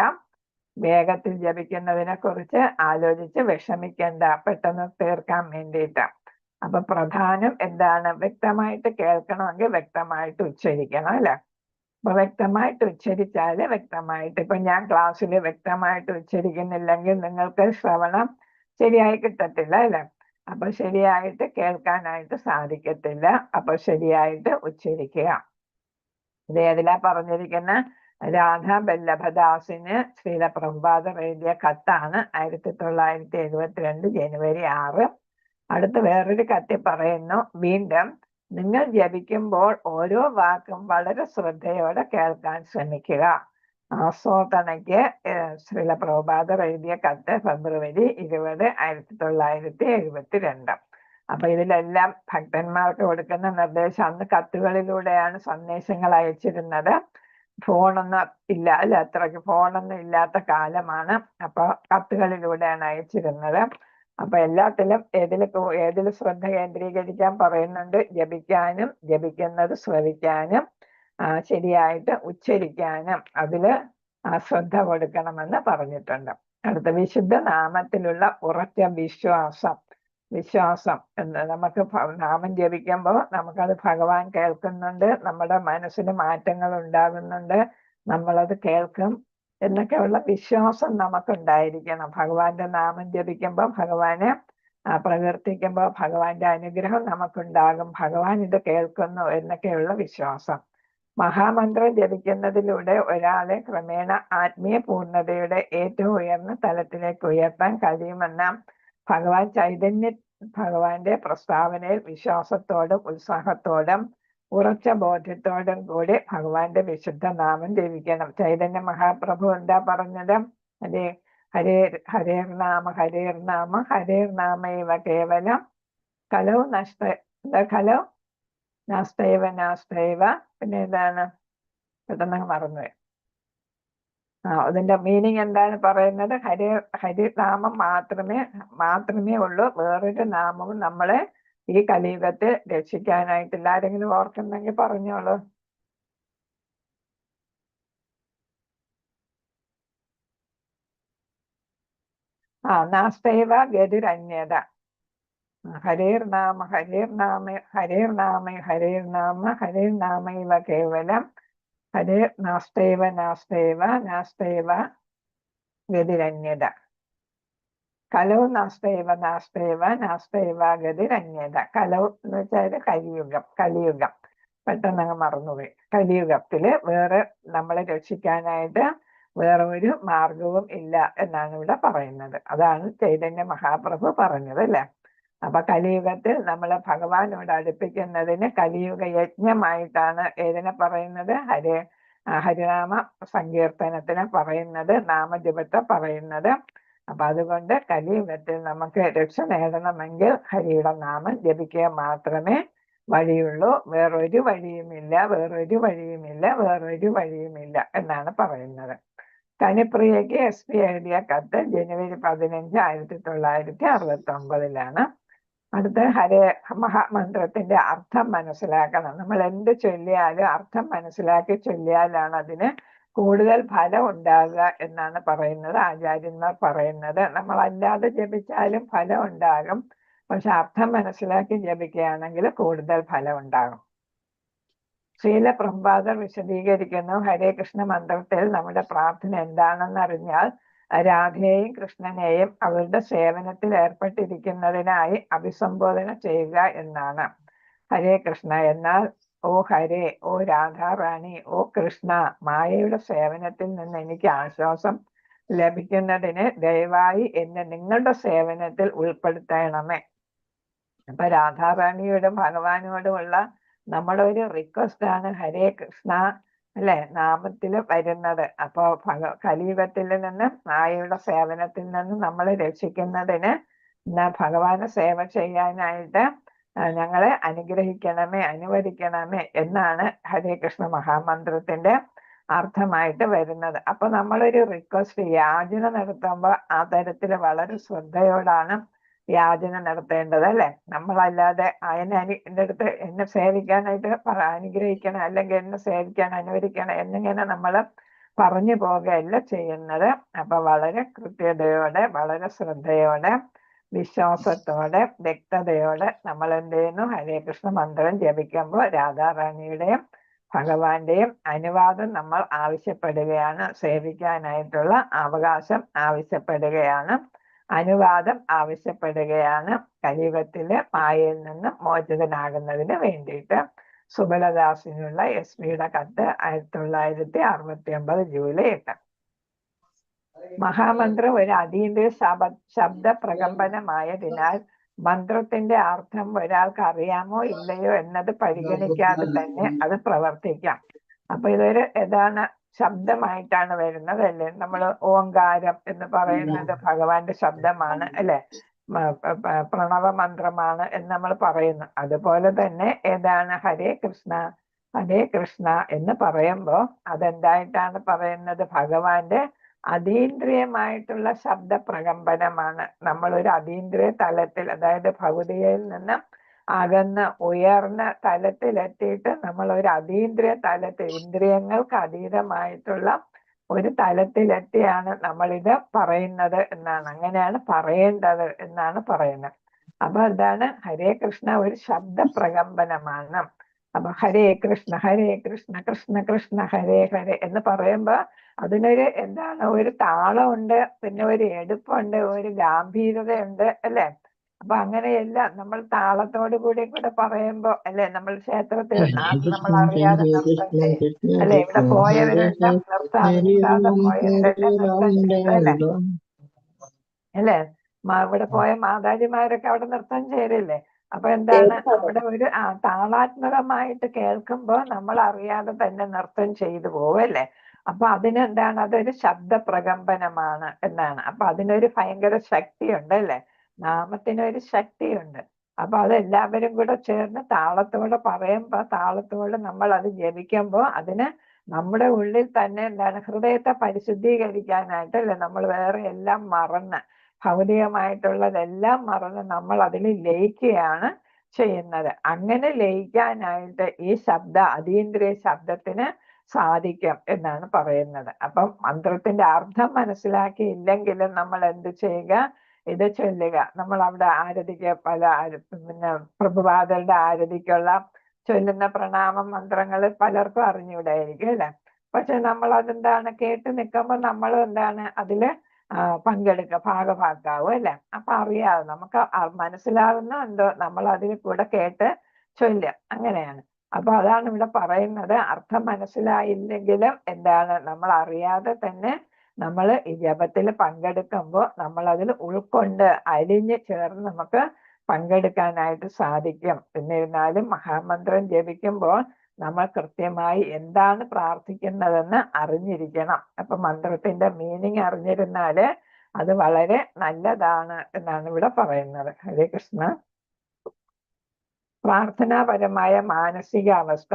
വേഗത്തിൽ ജപിക്കുന്നതിനെ കുറിച്ച് ആലോചിച്ച് വിഷമിക്കേണ്ട, പെട്ടെന്ന് തീർക്കാൻ വേണ്ടിയിട്ട്. അപ്പൊ പ്രധാനം എന്താണ്? വ്യക്തമായിട്ട് കേൾക്കണമെങ്കിൽ വ്യക്തമായിട്ട് ഉച്ചരിക്കണം അല്ലെ? അപ്പൊ വ്യക്തമായിട്ട് ഉച്ചരിച്ചാല് വ്യക്തമായിട്ട്, ഇപ്പൊ ഞാൻ ക്ലാസ്സിൽ വ്യക്തമായിട്ട് ഉച്ചരിക്കുന്നില്ലെങ്കിൽ നിങ്ങൾക്ക് ശ്രവണം ശരിയായി കിട്ടത്തില്ല അല്ലെ? അപ്പൊ ശരിയായിട്ട് കേൾക്കാനായിട്ട് സാധിക്കത്തില്ല. അപ്പൊ ശരിയായിട്ട് ഉച്ചരിക്കുക. ഇത് ഏതിലാ പറഞ്ഞിരിക്കുന്ന? രാധാ വല്ലഭദാസിന് ശ്രീല പ്രഭുപാദർ എഴുതിയ കത്താണ്, 1972 ജനുവരി 6. അടുത്ത് വേറൊരു കത്തിൽ പറയുന്നു, വീണ്ടും നിങ്ങൾ ജപിക്കുമ്പോൾ ഓരോ വാക്കും വളരെ ശ്രദ്ധയോടെ കേൾക്കാൻ ശ്രമിക്കുക. ആസ്വാദനയ്ക്ക് ശ്രീല പ്രഭുപാദർ എഴുതിയ കത്ത് ഫെബ്രുവരി 20, 1972. അപ്പൊ ഇതിലെല്ലാം ഭക്തന്മാർക്ക് കൊടുക്കുന്ന നിർദ്ദേശം, അന്ന് കത്തുകളിലൂടെയാണ് സന്ദേശങ്ങൾ അയച്ചിരുന്നത്. ഫോണൊന്നും ഇല്ല അല്ലെ? അത്രയ്ക്ക് ഫോണൊന്നും ഇല്ലാത്ത കാലമാണ്. അപ്പൊ കത്തുകളിലൂടെയാണ് അയച്ചിരുന്നത്. അപ്പൊ എല്ലാത്തിലും ഏതിൽ ശ്രദ്ധ കേന്ദ്രീകരിക്കാൻ പറയുന്നുണ്ട്? ജപിക്കാനും ജപിക്കുന്നത് ശ്രവിക്കാനും ശരിയായിട്ട് ഉച്ചരിക്കാനും അതില് ശ്രദ്ധ കൊടുക്കണമെന്ന് പറഞ്ഞിട്ടുണ്ട്. അടുത്ത വിശുദ്ധ നാമത്തിലുള്ള ഉറച്ച വിശ്വാസം എന്ന് നമുക്ക് നാമം ജപിക്കുമ്പോൾ നമുക്കത് ഭഗവാൻ കേൾക്കുന്നുണ്ട്, നമ്മുടെ മനസ്സിന് മാറ്റങ്ങൾ ഉണ്ടാകുന്നുണ്ട്, നമ്മളത് കേൾക്കും എന്നൊക്കെയുള്ള വിശ്വാസം നമുക്കുണ്ടായിരിക്കണം. ഭഗവാന്റെ നാമം ജപിക്കുമ്പോൾ ഭഗവാനെ പ്രകീർത്തിക്കുമ്പോൾ ഭഗവാന്റെ അനുഗ്രഹം നമുക്കുണ്ടാകും, ഭഗവാൻ ഇത് കേൾക്കുന്നു എന്നൊക്കെയുള്ള വിശ്വാസം. മഹാമന്ത്രം ജപിക്കുന്നതിലൂടെ ഒരാളെ ക്രമേണ ആത്മീയ പൂർണ്ണതയുടെ ഏറ്റവും ഉയർന്ന തലത്തിലേക്ക് ഉയർത്താൻ കഴിയുമെന്ന ഭഗവാന്റെ പ്രസ്താവനയിൽ വിശ്വാസത്തോടും ഉത്സാഹത്തോടും ഉറച്ച ബോധ്യത്തോടും കൂടി ഭഗവാന്റെ വിശുദ്ധ നാമം ജപിക്കണം. ചൈതന്യ മഹാപ്രഭു എന്താ പറഞ്ഞത്? ഹരേർനാമ ഹരേർനാമൈവ കേവലം കലോ നാസ്തൈവ. പിന്നെ എന്താണ്? പെട്ടെന്ന് മറന്നുപോയി. അതിന്റെ മീനിങ് എന്താണ് പറയുന്നത്? ഹരിനാമം മാത്രമേ ഉള്ളൂ, വേറൊരു നാമവും നമ്മളെ ഈ കലിയുഗത്തിൽ രക്ഷിക്കാനായിട്ടില്ല. ആരെങ്കിലും ഓർക്കുന്നെങ്കിൽ പറഞ്ഞോളൂ. നാസ്തൈവ ഗതിരന്യത. ഹരേർനാമൈവ കേവലം നാസ്തൈവ ഗതിരന്യത. കലോ നാസ്തൈവ ഗതിരന്യത. കലോ എന്ന് വെച്ചാൽ കലിയുഗം. പെട്ടെന്ന് മറന്നുപോയി. കലിയുഗത്തില് വേറെ നമ്മളെ രക്ഷിക്കാനായിട്ട് വേറെ ഒരു മാർഗവും ഇല്ല എന്നാണ് ഇവിടെ പറയുന്നത്. അതാണ് ചൈതന്യ മഹാപ്രഭു പറഞ്ഞത് അല്ലെ? അപ്പൊ കലിയുഗത്തിൽ നമ്മളെ ഭഗവാനോട് അടുപ്പിക്കുന്നതിന് കലിയുഗ യജ്ഞമായിട്ടാണ് ഏതിനെ പറയുന്നത്? ഹരിനാമ സങ്കീർത്തനത്തിനെ പറയുന്നത്, നാമജപത്തെ പറയുന്നത്. അപ്പൊ അതുകൊണ്ട് കലിയുഗത്തിൽ നമുക്ക് രക്ഷ നേടണമെങ്കിൽ ഹരിയുടെ നാമം ജപിക്കുക മാത്രമേ വഴിയുള്ളൂ. വേറൊരു വഴിയുമില്ല എന്നാണ് പറയുന്നത്. കനിപ്രിയയ്ക്ക് SP എഴുതിയ കത്ത് ജനുവരി 15, 1969. അടുത്ത മഹാമന്ത്രത്തിന്റെ അർത്ഥം മനസ്സിലാക്കണം. നമ്മൾ എന്ത് ചൊല്ലിയാലും അർത്ഥം മനസ്സിലാക്കി ചൊല്ലിയാലാണ് അതിന് കൂടുതൽ ഫലം ഉണ്ടാകുക എന്നാണ് പറയുന്നത്, ആചാര്യന്മാർ പറയുന്നത്. നമ്മൾ അല്ലാതെ ജപിച്ചാലും ഫലം ഉണ്ടാകും, പക്ഷെ അർത്ഥം മനസ്സിലാക്കി ജപിക്കുകയാണെങ്കിൽ കൂടുതൽ ഫലം ഉണ്ടാകും. ശ്രീല പ്രഭുപാദർ വിശദീകരിക്കുന്നു, ഹരേ കൃഷ്ണ മന്ത്രത്തിൽ നമ്മുടെ പ്രാർത്ഥന എന്താണെന്ന് അറിഞ്ഞാൽ രാധയെയും കൃഷ്ണനെയും അവരുടെ സേവനത്തിൽ ഏർപ്പെട്ടിരിക്കുന്നതിനായി അഭിസംബോധന ചെയ്യുക എന്നാണ്. ഹരേ കൃഷ്ണ എന്നാൽ ഓ ഹരേ, ഓ രാധാറാണി, ഓ കൃഷ്ണ, മായയുടെ സേവനത്തിൽ നിന്ന് എനിക്ക് ആശ്വാസം ലഭിക്കുന്നതിന് ദയവായി എന്നെ നിങ്ങളുടെ സേവനത്തിൽ ഉൾപ്പെടുത്തണമേ. അപ്പൊ രാധാറാണിയോടും ഭഗവാനോടുമുള്ള നമ്മുടെ ഒരു റിക്വസ്റ്റ് ആണ് ഹരേ കൃഷ്ണ അല്ലെ നാമത്തിൽ വരുന്നത്. അപ്പോ കലിയുഗത്തിൽ നിന്ന് മായയുടെ സേവനത്തിൽ നിന്ന് നമ്മളെ രക്ഷിക്കുന്നതിന് ഭഗവാനെ സേവ ചെയ്യാനായിട്ട് ഞങ്ങളെ അനുവദിക്കണമേ എന്നാണ് ഹരേ കൃഷ്ണ മഹാമന്ത്രത്തിന്റെ അർത്ഥമായിട്ട് വരുന്നത്. അപ്പൊ നമ്മളൊരു റിക്വസ്റ്റ്, യാചന നടത്തുമ്പോൾ ആ തരത്തിൽ വളരെ ശ്രദ്ധയോടാണ് യാചന നടത്തേണ്ടത് അല്ലെ? നമ്മളല്ലാതെ എൻ്റെ അടുത്ത് എന്നെ സേവിക്കാനായിട്ട് അനുഗ്രഹിക്കണം, അല്ലെങ്കിൽ എന്നെ സേവിക്കാൻ അനുവദിക്കണം എന്നിങ്ങനെ നമ്മൾ പറഞ്ഞു പോകുകയല്ല ചെയ്യുന്നത്. അപ്പൊ വളരെ കൃത്യതയോടെ, വളരെ ശ്രദ്ധയോടെ, വിശ്വാസത്തോടെ, വ്യക്തതയോടെ നമ്മൾ എന്ത് ചെയ്യുന്നു? ഹരേ കൃഷ്ണ മന്ത്രം ജപിക്കുമ്പോൾ രാധാറാണിയുടെയും ഭഗവാന്റെയും അനുവാദം നമ്മൾ ആവശ്യപ്പെടുകയാണ്. സേവിക്കാനായിട്ടുള്ള അവകാശം ആവശ്യപ്പെടുകയാണ്, അനുവാദം ആവശ്യപ്പെടുകയാണ്. കലിയുഗത്തിലെ മായയിൽ നിന്ന് മോചിതനാകുന്നതിന് വേണ്ടിയിട്ട്. സുബലദാസിനുള്ള എസ്.പിയുടെ കത്ത് 1969 ജൂലൈ 8. മഹാമന്ത്രം ഒരു അതീന്ദ്രിയ ശബ്ദ പ്രകമ്പനമായതിനാൽ മന്ത്രത്തിന്റെ അർത്ഥം ഒരാൾക്ക് അറിയാമോ ഇല്ലയോ എന്നത് പരിഗണിക്കാതെ തന്നെ അത് പ്രവർത്തിക്കാം. അപ്പൊ ഇതൊരു ഏതാണ് ശബ്ദമായിട്ടാണ് വരുന്നത് അല്ലേ? നമ്മൾ ഓങ്കാരം എന്ന് പറയുന്നത് ഭഗവാന്റെ ശബ്ദമാണ് അല്ലെ? പ്രണവ മന്ത്രമാണ് എന്ന് നമ്മൾ പറയുന്നു. അതുപോലെ തന്നെ ഏതാണ് ഹരേ കൃഷ്ണ എന്ന് പറയുമ്പോ അതെന്തായിട്ടാണ് പറയുന്നത്? ഭഗവാന്റെ അതീന്ദ്രിയമായിട്ടുള്ള ശബ്ദ പ്രകമ്പനമാണ്. നമ്മളൊരു അതീന്ദ്രിയ തലത്തിൽ, അതായത് ഭൗതികയിൽ നിന്ന് അകന്ന് ഉയർന്ന തലത്തിലെത്തിയിട്ട് നമ്മൾ ഒരു അതീന്ദ്രിയ തലത്തിൽ, ഇന്ദ്രിയങ്ങൾക്ക് അതീതമായിട്ടുള്ള ഒരു തലത്തിലെത്തിയാണ് നമ്മളിത് പറയുന്നത് എന്നാണ്. അങ്ങനെയാണ് പറയേണ്ടത് എന്നാണ് പറയുന്നത്. അപ്പൊ എന്താണ്? ഹരേ കൃഷ്ണ ഒരു ശബ്ദ പ്രകമ്പനമാണ്. അപ്പൊ ഹരേ കൃഷ്ണ കൃഷ്ണ കൃഷ്ണ ഹരേ ഹരേ എന്ന് പറയുമ്പോ അതിനൊരു എന്താണ്? ഒരു താളമുണ്ട്, പിന്നെ ഒരു എടുപ്പുണ്ട്, ഒരു ഗാംഭീര്യതയുണ്ട് അല്ലെ? അപ്പൊ അങ്ങനെയല്ല നമ്മൾ താളത്തോടു കൂടി കൂടെ പറയുമ്പോ അല്ലെ, നമ്മൾ ക്ഷേത്രത്തിൽ നമ്മൾ അറിയാതെ നൃത്തം ചെയ്യും അല്ലെ? ഇവിടെ പോയവരെല്ലാം നൃത്തം അറിയാതെ പോയവരെല്ലാം നൃത്തം ചെയ്തു അല്ലെ? അല്ലെ? ഇവിടെ പോയ മാതാജിമാരൊക്കെ അവിടെ നൃത്തം ചെയ്തില്ലേ? അപ്പൊ എന്താണ്? അവിടെ ഒരു താളാത്മകമായിട്ട് കേൾക്കുമ്പോ നമ്മൾ അറിയാതെ തന്നെ നൃത്തം ചെയ്തു പോകും അല്ലെ? അപ്പൊ അതിനെന്താണ്? അതൊരു ശബ്ദ പ്രകമ്പനമാണ് എന്നാണ്. അപ്പൊ അതിനൊരു ഭയങ്കര ശക്തിയുണ്ട് അല്ലെ? നാമത്തിനൊരു ശക്തിയുണ്ട്. അപ്പൊ അതെല്ലാവരും കൂടെ ചേർന്ന് താളത്തോടെ പറയുമ്പോ, താളത്തോടെ നമ്മൾ അത് ജപിക്കുമ്പോ അതിന് നമ്മുടെ ഉള്ളിൽ തന്നെ എന്താണ്? ഹൃദയത്തെ പരിശുദ്ധീകരിക്കാനായിട്ട് അല്ലെ? നമ്മൾ വേറെ എല്ലാം മറന്ന്, ഭൗതികമായിട്ടുള്ളതെല്ലാം മറന്ന് നമ്മൾ അതിൽ ലയിക്കുകയാണ് ചെയ്യുന്നത്. അങ്ങനെ ലയിക്കാനായിട്ട് ഈ അതീന്ദ്രിയ ശബ്ദത്തിന് സാധിക്കും എന്നാണ് പറയുന്നത്. അപ്പം മന്ത്രത്തിന്റെ അർത്ഥം മനസ്സിലാക്കിയില്ലെങ്കിലും നമ്മൾ എന്ത് ചെയ്യുക? ഇത് ചൊല്ലുക. നമ്മൾ അവിടെ ആരതിക്ക് പിന്നെ പ്രഭുപാദരുടെ ആരതിക്കുള്ള ചൊല്ലുന്ന പ്രണാമ മന്ത്രങ്ങൾ പലർക്കും അറിഞ്ഞുകൂടായിരിക്കും അല്ലെ? പക്ഷെ നമ്മൾ അതെന്താണ്? കേട്ട് നിൽക്കുമ്പോൾ നമ്മൾ എന്താണ്? അതില് ഭാഗഭാക്കാവും അല്ലെ? അപ്പൊ അറിയാതെ നമുക്ക് മനസ്സിലാകുന്ന എന്തോ നമ്മൾ അതിൽ കൂടെ കേട്ട് ചൊല്ലുക. അങ്ങനെയാണ്. അപ്പൊ അതാണ് ഇവിടെ പറയുന്നത്. അർത്ഥം മനസ്സിലായില്ലെങ്കിലും എന്താണ്? നമ്മൾ അറിയാതെ തന്നെ നമ്മൾ ഈ ജപത്തിൽ പങ്കെടുക്കുമ്പോൾ നമ്മൾ അതിൽ ഉൾക്കൊണ്ട് അലിഞ്ഞ് ചേർന്ന് നമുക്ക് പങ്കെടുക്കാനായിട്ട് സാധിക്കും. എന്നിരുന്നാലും മഹാമന്ത്രം ജപിക്കുമ്പോൾ നമ്മൾ കൃത്യമായി എന്താണ് പ്രാർത്ഥിക്കുന്നതെന്ന് അറിഞ്ഞിരിക്കണം. അപ്പൊ മന്ത്രത്തിന്റെ മീനിങ് അറിഞ്ഞിരുന്നാല് അത് വളരെ നല്ലതാണ് എന്നാണ് ഇവിടെ പറയുന്നത്. ഹരേ കൃഷ്ണ. പ്രാർത്ഥനാപരമായ മാനസികാവസ്ഥ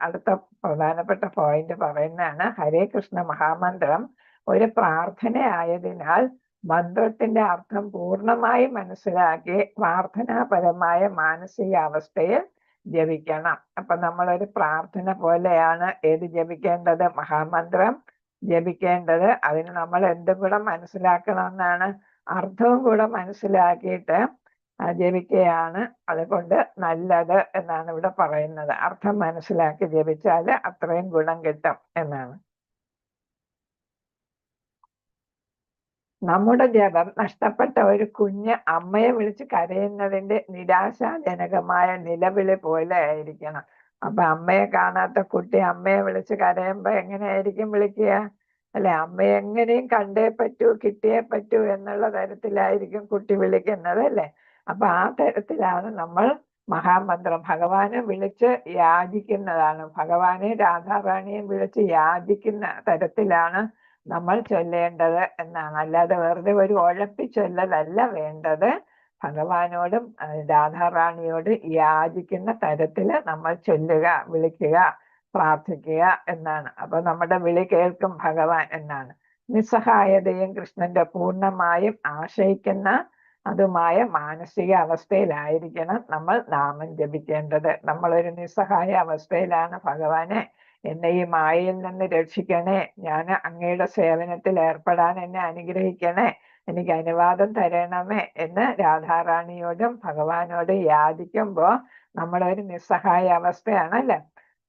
അടുത്ത പ്രധാനപ്പെട്ട പോയിന്റ് പറയുന്നതാണ്. ഹരേ കൃഷ്ണ മഹാമന്ത്രം ഒരു പ്രാർത്ഥനയായതിനാൽ മന്ത്രത്തിന്റെ അർത്ഥം പൂർണ്ണമായി മനസ്സിലാക്കി പ്രാർത്ഥനാപരമായ മാനസികാവസ്ഥയിൽ ജപിക്കണം. അപ്പൊ നമ്മളൊരു പ്രാർത്ഥന പോലെയാണ് ഏത് ജപിക്കേണ്ടത്? മഹാമന്ത്രം ജപിക്കേണ്ടത്. അതിന് നമ്മൾ എന്തും കൂടെ മനസ്സിലാക്കണമെന്നാണ്, അർത്ഥവും കൂടെ മനസ്സിലാക്കിയിട്ട് ജപിക്കുകയാണ് അതുകൊണ്ട് നല്ലത് എന്നാണ് ഇവിടെ പറയുന്നത്. അർത്ഥം മനസ്സിലാക്കി ജപിച്ചാൽ അത്രയും ഗുണം കിട്ടും എന്നാണ്. നമ്മുടെ ജപം നഷ്ടപ്പെട്ട ഒരു കുഞ്ഞ് അമ്മയെ വിളിച്ച് കരയുന്നതിന്റെ നിരാശാജനകമായ നിലവിളി പോലെ ആയിരിക്കണം. അപ്പൊ അമ്മയെ കാണാത്ത കുട്ടി അമ്മയെ വിളിച്ച് കരയുമ്പോ എങ്ങനെയായിരിക്കും വിളിക്കുക അല്ലെ? അമ്മയെ എങ്ങനെയും കണ്ടേ പറ്റൂ, കിട്ടിയേ പറ്റൂ എന്നുള്ള തരത്തിലായിരിക്കും കുട്ടി വിളിക്കുന്നത് അല്ലെ? അപ്പൊ ആ തരത്തിലാണ് നമ്മൾ മഹാമന്ത്രം ഭഗവാനെ വിളിച്ച് യാചിക്കുന്നതാണ്. ഭഗവാനെ രാധാറാണിയെ വിളിച്ച് യാചിക്കുന്ന തരത്തിലാണ് നമ്മൾ ചൊല്ലേണ്ടത് എന്നാണ്. അല്ലാതെ വെറുതെ ഒരു ഉഴപ്പി ചൊല്ലലല്ല വേണ്ടത്. ഭഗവാനോടും രാധാറാണിയോട് യാചിക്കുന്ന തരത്തില് നമ്മൾ ചൊല്ലുക, വിളിക്കുക, പ്രാർത്ഥിക്കുക എന്നാണ്. അപ്പൊ നമ്മുടെ വിളി കേൾക്കും ഭഗവാൻ എന്നാണ്. നിസ്സഹായതയും കൃഷ്ണന്റെ പൂർണ്ണമായും ആശ്രയിക്കുന്ന അതുമായ മാനസിക അവസ്ഥയിലായിരിക്കണം നമ്മൾ നാമം ജപിക്കേണ്ടത്. നമ്മളൊരു നിസ്സഹായ അവസ്ഥയിലാണ് ഭഗവാനെ എന്നെ ഈ മായയിൽ നിന്ന് രക്ഷിക്കണേ, ഞാൻ അങ്ങയുടെ സേവനത്തിൽ ഏർപ്പെടാൻ എന്നെ അനുഗ്രഹിക്കണേ, എനിക്ക് അനുവാദം തരണമേ എന്ന് രാധാറാണിയോടും ഭഗവാനോടും യാചിക്കുമ്പോ നമ്മുടെ ഒരു നിസ്സഹായ അവസ്ഥയാണല്ലേ.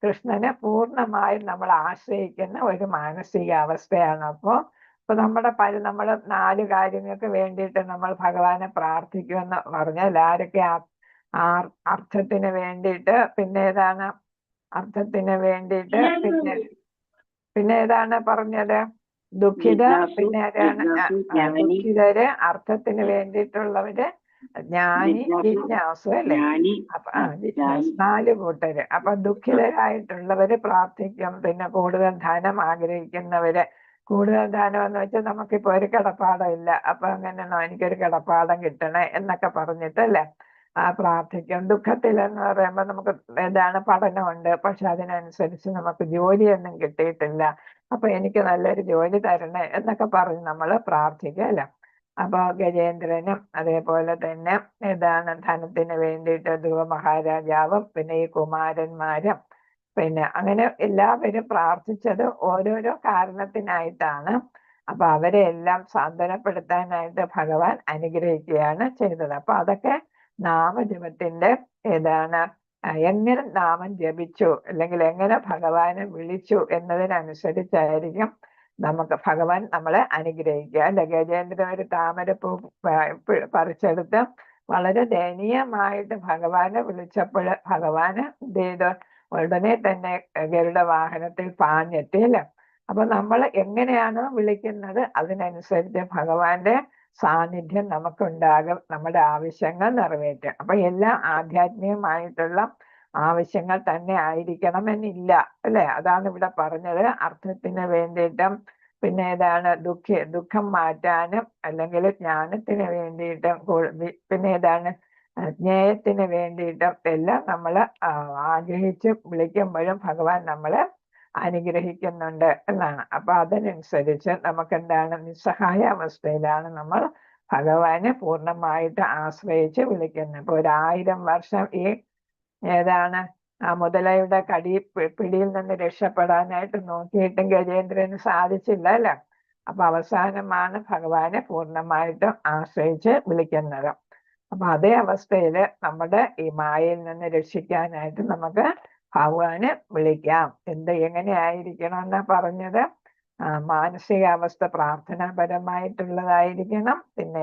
കൃഷ്ണനെ പൂർണ്ണമായും നമ്മൾ ആശ്രയിക്കുന്ന ഒരു മാനസികാവസ്ഥയാണ്. അപ്പൊ നമ്മൾ 4 കാര്യങ്ങൾക്ക് വേണ്ടിയിട്ട് നമ്മൾ ഭഗവാനെ പ്രാർത്ഥിക്കുമെന്ന് പറഞ്ഞാൽ ആരൊക്കെ അർത്ഥത്തിന് വേണ്ടിയിട്ട്, പിന്നെ ഏതാണ് അർത്ഥത്തിന് വേണ്ടിയിട്ട്, പിന്നെ ഏതാണ് പറഞ്ഞത് ദുഃഖിത, പിന്നെ ആരാണ് ദുഃഖിതര്, അർത്ഥത്തിന് വേണ്ടിയിട്ടുള്ളവര്, ജ്ഞാനി, ജിജ്ഞാസു അല്ലേ. അപ്പൊ ജിജ്ഞാസു 4 കൂട്ടര്. അപ്പൊ ദുഃഖിതരായിട്ടുള്ളവര് പ്രാർത്ഥിക്കും. പിന്നെ കൂടുതൽ ധനം ആഗ്രഹിക്കുന്നവര്, കൂടുതൽ ധനം എന്ന് വെച്ചാൽ നമുക്കിപ്പോ ഒരു കിടപ്പാടം ഇല്ല, അപ്പൊ അങ്ങനെയാണോ എനിക്കൊരു കിടപ്പാടം കിട്ടണേ എന്നൊക്കെ പറഞ്ഞിട്ടല്ലേ പ്രാർത്ഥിക്കും. ദുഃഖത്തിൽ എന്ന് പറയുമ്പോൾ നമുക്ക് എന്താണ് പഠനമുണ്ട്, പക്ഷെ അതിനനുസരിച്ച് നമുക്ക് ജോലിയൊന്നും കിട്ടിയിട്ടില്ല, അപ്പൊ എനിക്ക് നല്ലൊരു ജോലി തരണേ എന്നൊക്കെ പറഞ്ഞ് നമ്മൾ പ്രാർത്ഥിക്കുക അല്ല. അപ്പൊ ഗജേന്ദ്രനും അതേപോലെ തന്നെ ധനത്തിന് വേണ്ടിയിട്ട് ധ്രുവ മഹാരാജാവും പിന്നെ ഈ കുമാരന്മാരും, പിന്നെ അങ്ങനെ എല്ലാവരും പ്രാർത്ഥിച്ചത് ഓരോരോ കാരണത്തിനായിട്ടാണ്. അപ്പൊ അവരെ എല്ലാം സാന്ത്വനപ്പെടുത്താനായിട്ട് ഭഗവാൻ അനുഗ്രഹിക്കുകയാണ് ചെയ്തത്. അപ്പൊ അതൊക്കെ നാമജപത്തിന്റെ എങ്ങനെ നാമം ജപിച്ചു അല്ലെങ്കിൽ എങ്ങനെ ഭഗവാനെ വിളിച്ചു എന്നതിനനുസരിച്ചായിരിക്കും നമുക്ക് ഭഗവാൻ നമ്മളെ അനുഗ്രഹിക്കുക അല്ലെ. ഗജേന്ദ്രൻ ഒരു താമരപ്പൂ പറിച്ചെടുത്ത് വളരെ ദയനീയമായിട്ട് ഭഗവാനെ വിളിച്ചപ്പോൾ ഭഗവാന് എന്ത് ചെയ്തു, ഉടനെ തന്നെ ഗരുഡ വാഹനത്തിൽ പാഞ്ഞെത്തിയില്ല. അപ്പൊ നമ്മൾ എങ്ങനെയാണോ വിളിക്കുന്നത് അതിനനുസരിച്ച് ഭഗവാന്റെ സാന്നിധ്യം നമുക്കുണ്ടാകും, നമ്മുടെ ആവശ്യങ്ങൾ നിറവേറ്റും. അപ്പൊ എല്ലാം ആധ്യാത്മികമായിട്ടുള്ള ആവശ്യങ്ങൾ തന്നെ ആയിരിക്കണമെന്നില്ല അല്ലെ. അതാണ് ഇവിടെ പറഞ്ഞത്. അർത്ഥത്തിന് വേണ്ടിയിട്ടും പിന്നെ ദുഃഖം മാറ്റാനും അല്ലെങ്കിൽ ജ്ഞാനത്തിന് വേണ്ടിയിട്ടും പിന്നെ ജ്ഞേയത്തിന് വേണ്ടിയിട്ടും എല്ലാം നമ്മൾ ആഗ്രഹിച്ച് വിളിക്കുമ്പോഴും ഭഗവാൻ നമ്മളെ അനുഗ്രഹിക്കുന്നുണ്ട് എന്നാണ്. അപ്പൊ അതിനനുസരിച്ച് നമുക്ക് നിസ്സഹായ അവസ്ഥയിലാണ് നമ്മൾ ഭഗവാനെ പൂർണ്ണമായിട്ട് ആശ്രയിച്ച് വിളിക്കുന്നത്. ഇപ്പൊ 1000 വർഷം ഈ മുതലയുടെ പിടിയിൽ നിന്ന് രക്ഷപ്പെടാനായിട്ട് നോക്കിയിട്ടും ഗജേന്ദ്രന് സാധിച്ചില്ല അല്ലെ. അപ്പൊ അവസാനമാണ് ഭഗവാനെ പൂർണ്ണമായിട്ടും ആശ്രയിച്ച് വിളിക്കുന്നത്. അപ്പൊ അതേ അവസ്ഥയില് നമ്മുടെ ഈ മായയിൽ നിന്ന് രക്ഷിക്കാനായിട്ട് നമുക്ക് ഭഗവാനെ വിളിക്കാം. എങ്ങനെയായിരിക്കണം എന്നാ പറഞ്ഞത്? മാനസികാവസ്ഥ പ്രാർത്ഥനാപരമായിട്ടുള്ളതായിരിക്കണം. പിന്നെ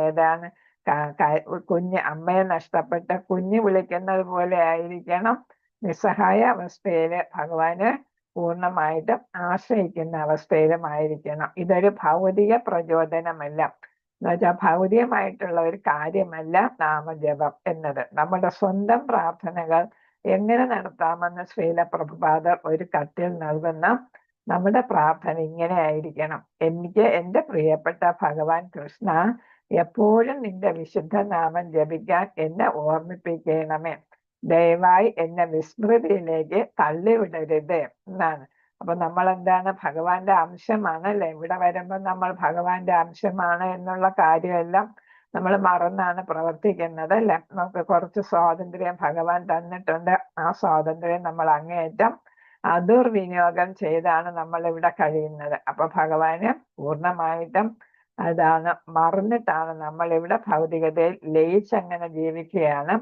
അമ്മയെ നഷ്ടപ്പെട്ട കുഞ്ഞ് വിളിക്കുന്നത് പോലെ ആയിരിക്കണം. നിസ്സഹായ അവസ്ഥയില് ഭഗവാന് പൂർണ്ണമായിട്ടും ആശ്രയിക്കുന്ന അവസ്ഥയിലുമായിരിക്കണം. ഇതൊരു ഭൗതിക പ്രചോദനമല്ല, എന്നുവെച്ചാൽ ഭൗതികമായിട്ടുള്ള ഒരു കാര്യമല്ല നാമജപം എന്നത്. നമ്മുടെ സ്വന്തം പ്രാർത്ഥനകൾ എങ്ങനെ നടത്താമെന്ന് ശ്രീല പ്രഭുപാദർ ഒരു കത്തിൽ നൽകുന്ന നമ്മുടെ പ്രാർത്ഥന ഇങ്ങനെ ആയിരിക്കണം. എനിക്ക് എൻ്റെ പ്രിയപ്പെട്ട ഭഗവാൻ കൃഷ്ണ, എപ്പോഴും നിന്റെ വിശുദ്ധ നാമം ജപിക്കാൻ എന്നെ ഓർമ്മിപ്പിക്കണമേ. ദയവായി എന്നെ വിസ്മൃതിയിലേക്ക് തള്ളിവിടരുത് എന്നാണ്. അപ്പൊ നമ്മൾ ഭഗവാന്റെ അംശമാണല്ലേ. ഇവിടെ വരുമ്പോൾ നമ്മൾ ഭഗവാന്റെ അംശമാണ് എന്നുള്ള കാര്യമെല്ലാം നമ്മൾ മറന്നാണ് പ്രവർത്തിക്കുന്നത് അല്ലെ. നമുക്ക് കുറച്ച് സ്വാതന്ത്ര്യം ഭഗവാൻ തന്നിട്ടുണ്ട്. ആ സ്വാതന്ത്ര്യം നമ്മൾ അങ്ങേയറ്റം ദുർവിനിയോഗം ചെയ്താണ് നമ്മൾ ഇവിടെ കഴിയുന്നത്. അപ്പൊ ഭഗവാന് പൂർണ്ണമായിട്ടും മറന്നിട്ടാണ് നമ്മൾ ഇവിടെ ഭൗതികതയിൽ ലയിച്ചങ്ങനെ ജീവിക്കുകയാണ്.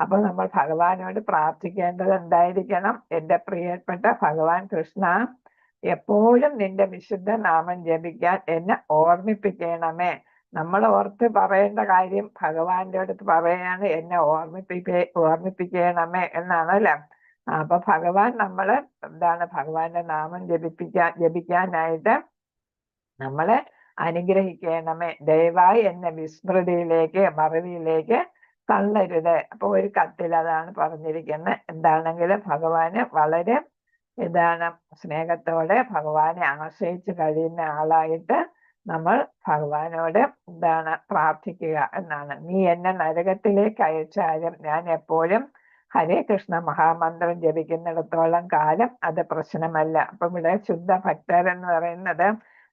അപ്പൊ നമ്മൾ ഭഗവാനോട് പ്രാർത്ഥിക്കേണ്ടത് എന്തായിരിക്കണം? എൻ്റെ പ്രിയപ്പെട്ട ഭഗവാൻ കൃഷ്ണ, എപ്പോഴും നിന്റെ വിശുദ്ധ നാമം ജപിക്കാൻ എന്നെ ഓർമ്മിപ്പിക്കണമേ. നമ്മൾ ഓർത്ത് പറയേണ്ട കാര്യം ഭഗവാന്റെ അടുത്ത് പറയാണ്, എന്നെ ഓർമ്മിപ്പിക്കണമേ എന്നാണ് അല്ലെ. അപ്പൊ ഭഗവാൻ നമ്മള് ഭഗവാന്റെ നാമം ജപിക്കാനായിട്ട് നമ്മളെ അനുഗ്രഹിക്കണമേ. ദയവായി എന്നെ വിസ്മൃതിയിലേക്ക് മറവിയിലേക്ക് തള്ളരുത്. അപ്പൊ ഒരു കത്തിൽ അതാണ് പറഞ്ഞിരിക്കുന്നത്. എന്താണെങ്കിലും ഭഗവാന് വളരെ സ്നേഹത്തോടെ ഭഗവാനെ ആശ്രയിച്ച് കഴിയുന്ന ആളായിട്ട് നമ്മൾ ഭഗവാനോട് പ്രാർത്ഥിക്കുക എന്നാണ്. നീ എന്നെ നരകത്തിലേക്ക് അയച്ചാലും ഞാൻ എപ്പോഴും ഹരേ കൃഷ്ണ മഹാമന്ത്രം ജപിക്കുന്നിടത്തോളം കാലം അത് പ്രശ്നമല്ല. അപ്പൊ ഇവിടെ ശുദ്ധ ഭക്തർ എന്ന് പറയുന്നത്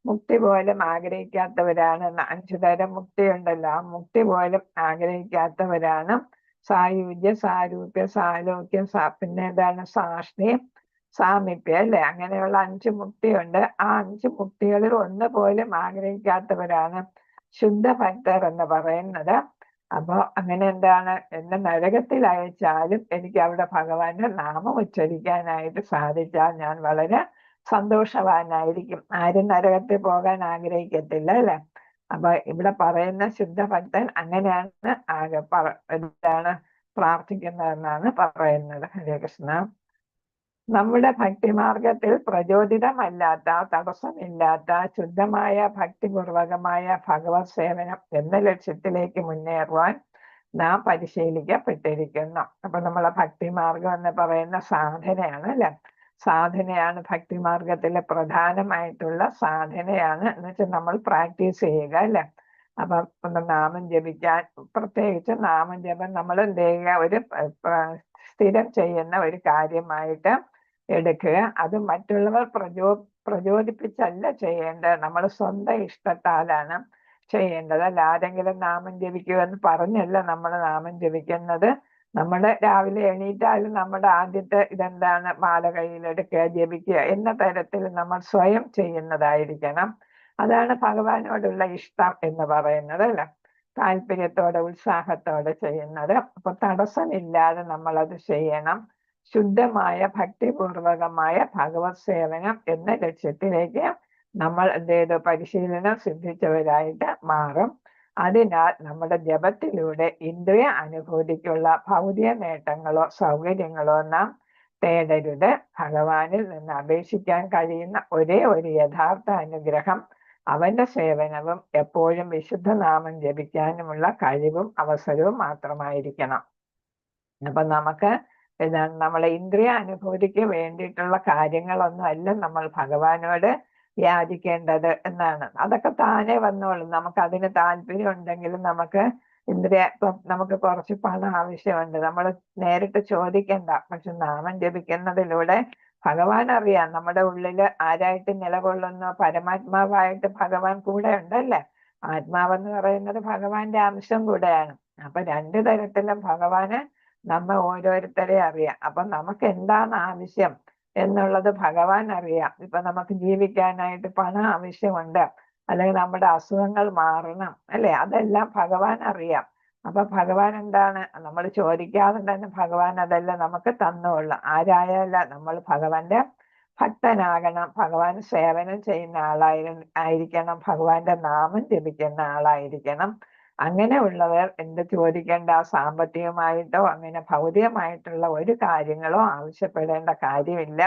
മുക്തി പോലും ആഗ്രഹിക്കാത്തവരാണ്. 5 തരം മുക്തി ഉണ്ടല്ലോ, ആ മുക്തി പോലും ആഗ്രഹിക്കാത്തവരാണ്. സായുജ്യ, സാരൂപ്യ, സാലോക്യം, പിന്നെ സാഷ്ടി, സാമീപ്യം അല്ലെ, അങ്ങനെയുള്ള 5 മുക്തിയുണ്ട്. ആ 5 മുക്തികളിൽ ഒന്ന് പോലും ആഗ്രഹിക്കാത്തവരാണ് ശുദ്ധ ഭക്തർ എന്ന് പറയുന്നത്. അപ്പൊ അങ്ങനെ എന്താണ്, എന്നെ നരകത്തിൽ അയച്ചാലും എനിക്ക് അവിടെ ഭഗവാന്റെ നാമം ഉച്ചരിക്കാനായിട്ട് സാധിച്ചാൽ ഞാൻ വളരെ സന്തോഷവാനായിരിക്കും. ആരും നരകത്തിൽ പോകാൻ ആഗ്രഹിക്കത്തില്ല അല്ലെ. അപ്പൊ ഇവിടെ പറയുന്ന ശുദ്ധ ഭക്തൻ അങ്ങനെയാണ് എന്താണ് പ്രാർത്ഥിക്കുന്നതെന്നാണ് പറയുന്നത്. ഹരേ കൃഷ്ണ. നമ്മുടെ ഭക്തിമാർഗത്തിൽ പ്രചോദിതമല്ലാത്ത, തടസ്സമില്ലാത്ത ശുദ്ധമായ ഭക്തിപൂർവകമായ ഭഗവത് സേവനം എന്ന ലക്ഷ്യത്തിലേക്ക് മുന്നേറുവാൻ നാം പരിശീലിക്കപ്പെട്ടിരിക്കുന്നു. അപ്പൊ നമ്മളെ ഭക്തിമാർഗം എന്ന് പറയുന്ന സാധനയാണ് അല്ലെ. സാധനയാണ് ഭക്തിമാർഗത്തിലെ പ്രധാനമായിട്ടുള്ള സാധനയാണ് എന്ന് വെച്ചാൽ നമ്മൾ പ്രാക്ടീസ് ചെയ്യുക അല്ലെ. അപ്പൊ നാമം ജപിക്കാൻ, പ്രത്യേകിച്ച് നാമം ജപം നമ്മൾ എന്ത് ചെയ്യുക, ഒരു സ്ഥിരം ചെയ്യുന്ന ഒരു കാര്യമായിട്ട് എടുക്കുക. അത് മറ്റുള്ളവർ പ്രചോദിപ്പിച്ചല്ല ചെയ്യേണ്ടത്, നമ്മൾ സ്വന്തം ഇഷ്ടത്താലാണ് ചെയ്യേണ്ടത്. അല്ല ആരെങ്കിലും നാമം ജപിക്കുമെന്ന് പറഞ്ഞല്ല നമ്മൾ നാമം ജപിക്കുന്നത്. നമ്മുടെ രാവിലെ എണീറ്റാലും നമ്മുടെ ആദ്യത്തെ ഇതെന്താണ്, മാല കയ്യിലെടുക്കുക, ജപിക്കുക എന്ന തരത്തിൽ നമ്മൾ സ്വയം ചെയ്യുന്നതായിരിക്കണം. അതാണ് ഭഗവാനോടുള്ള ഇഷ്ടം എന്ന് പറയുന്നത് അല്ല. താല്പര്യത്തോടെ ഉത്സാഹത്തോടെ ചെയ്യുന്നത്. അപ്പൊ തടസ്സമില്ലാതെ നമ്മൾ അത് ചെയ്യണം. ശുദ്ധമായ ഭക്തിപൂർവകമായ ഭഗവത് സേവനം എന്ന ലക്ഷ്യത്തിലേക്ക് നമ്മൾ എന്ത് ചെയ്തു, പരിശീലനം സിദ്ധിച്ചവരായിട്ട് മാറും. അതിനാൽ നമ്മുടെ ജപത്തിലൂടെ ഇന്ദ്രിയ അനുഭൂതിക്കുള്ള ഭൗതിക നേട്ടങ്ങളോ സൗകര്യങ്ങളോ നാം തേടരുത്. ഭഗവാനിൽ നിന്ന് അപേക്ഷിക്കാൻ കഴിയുന്ന ഒരേ ഒരു യഥാർത്ഥ അനുഗ്രഹം അവന്റെ സേവനവും എപ്പോഴും വിശുദ്ധ നാമം ജപിക്കാനുമുള്ള കഴിവും അവസരവും മാത്രമായിരിക്കണം. അപ്പൊ നമുക്ക് എന്താണ്, നമ്മളെ ഇന്ദ്രിയ അനുഭൂതിക്ക് വേണ്ടിയിട്ടുള്ള കാര്യങ്ങളൊന്നും അല്ല നമ്മൾ ഭഗവാനോട് യാചിക്കേണ്ടത് എന്നാണ്. അതൊക്കെ താനെ വന്നോളും. നമുക്ക് അതിന് താല്പര്യം ഉണ്ടെങ്കിലും നമുക്ക് ഇപ്പം നമുക്ക് കുറച്ച് പണം ആവശ്യമുണ്ട്, നമ്മൾ നേരിട്ട് ചോദിക്കണ്ട. പക്ഷെ നാമം ജപിക്കുന്നതിലൂടെ ഭഗവാൻ അറിയാം നമ്മുടെ ഉള്ളില് ആരായിട്ട് നിലകൊള്ളുന്നു, പരമാത്മാവായിട്ട് ഭഗവാൻ കൂടെ ഉണ്ടല്ലേ. ആത്മാവെന്ന് പറയുന്നത് ഭഗവാന്റെ അംശം കൂടെയാണ്. അപ്പൊ 2 തരത്തിലും ഭഗവാന് നമ്മ ഓരോരുത്തരെ അറിയാം. അപ്പൊ നമുക്ക് എന്താണ് ആവശ്യം എന്നുള്ളത് ഭഗവാൻ അറിയാം. ഇപ്പൊ നമുക്ക് ജീവിക്കാനായിട്ട് പണം ആവശ്യമുണ്ട്, അല്ലെങ്കിൽ നമ്മുടെ അസുഖങ്ങൾ മാറണം അല്ലെ, അതെല്ലാം ഭഗവാൻ അറിയാം. അപ്പൊ ഭഗവാൻ എന്താണ്, നമ്മൾ ചോദിക്കാതെ തന്നെ ഭഗവാൻ അതെല്ലാം നമുക്ക് തന്നുകൊള്ളാം. ആരായാലും നമ്മൾ ഭഗവാന്റെ ഭക്തനാകണം, ഭഗവാൻ സേവനം ചെയ്യുന്ന ആയിരിക്കണം, ഭഗവാന്റെ നാമം ജപിക്കുന്ന ആളായിരിക്കണം. അങ്ങനെ ഉള്ളവർ എന്ത് ചോദിക്കേണ്ട, സാമ്പത്തികമായിട്ടോ അങ്ങനെ ഭൗതികമായിട്ടുള്ള ഒരു കാര്യങ്ങളോ ആവശ്യപ്പെടേണ്ട കാര്യമില്ല.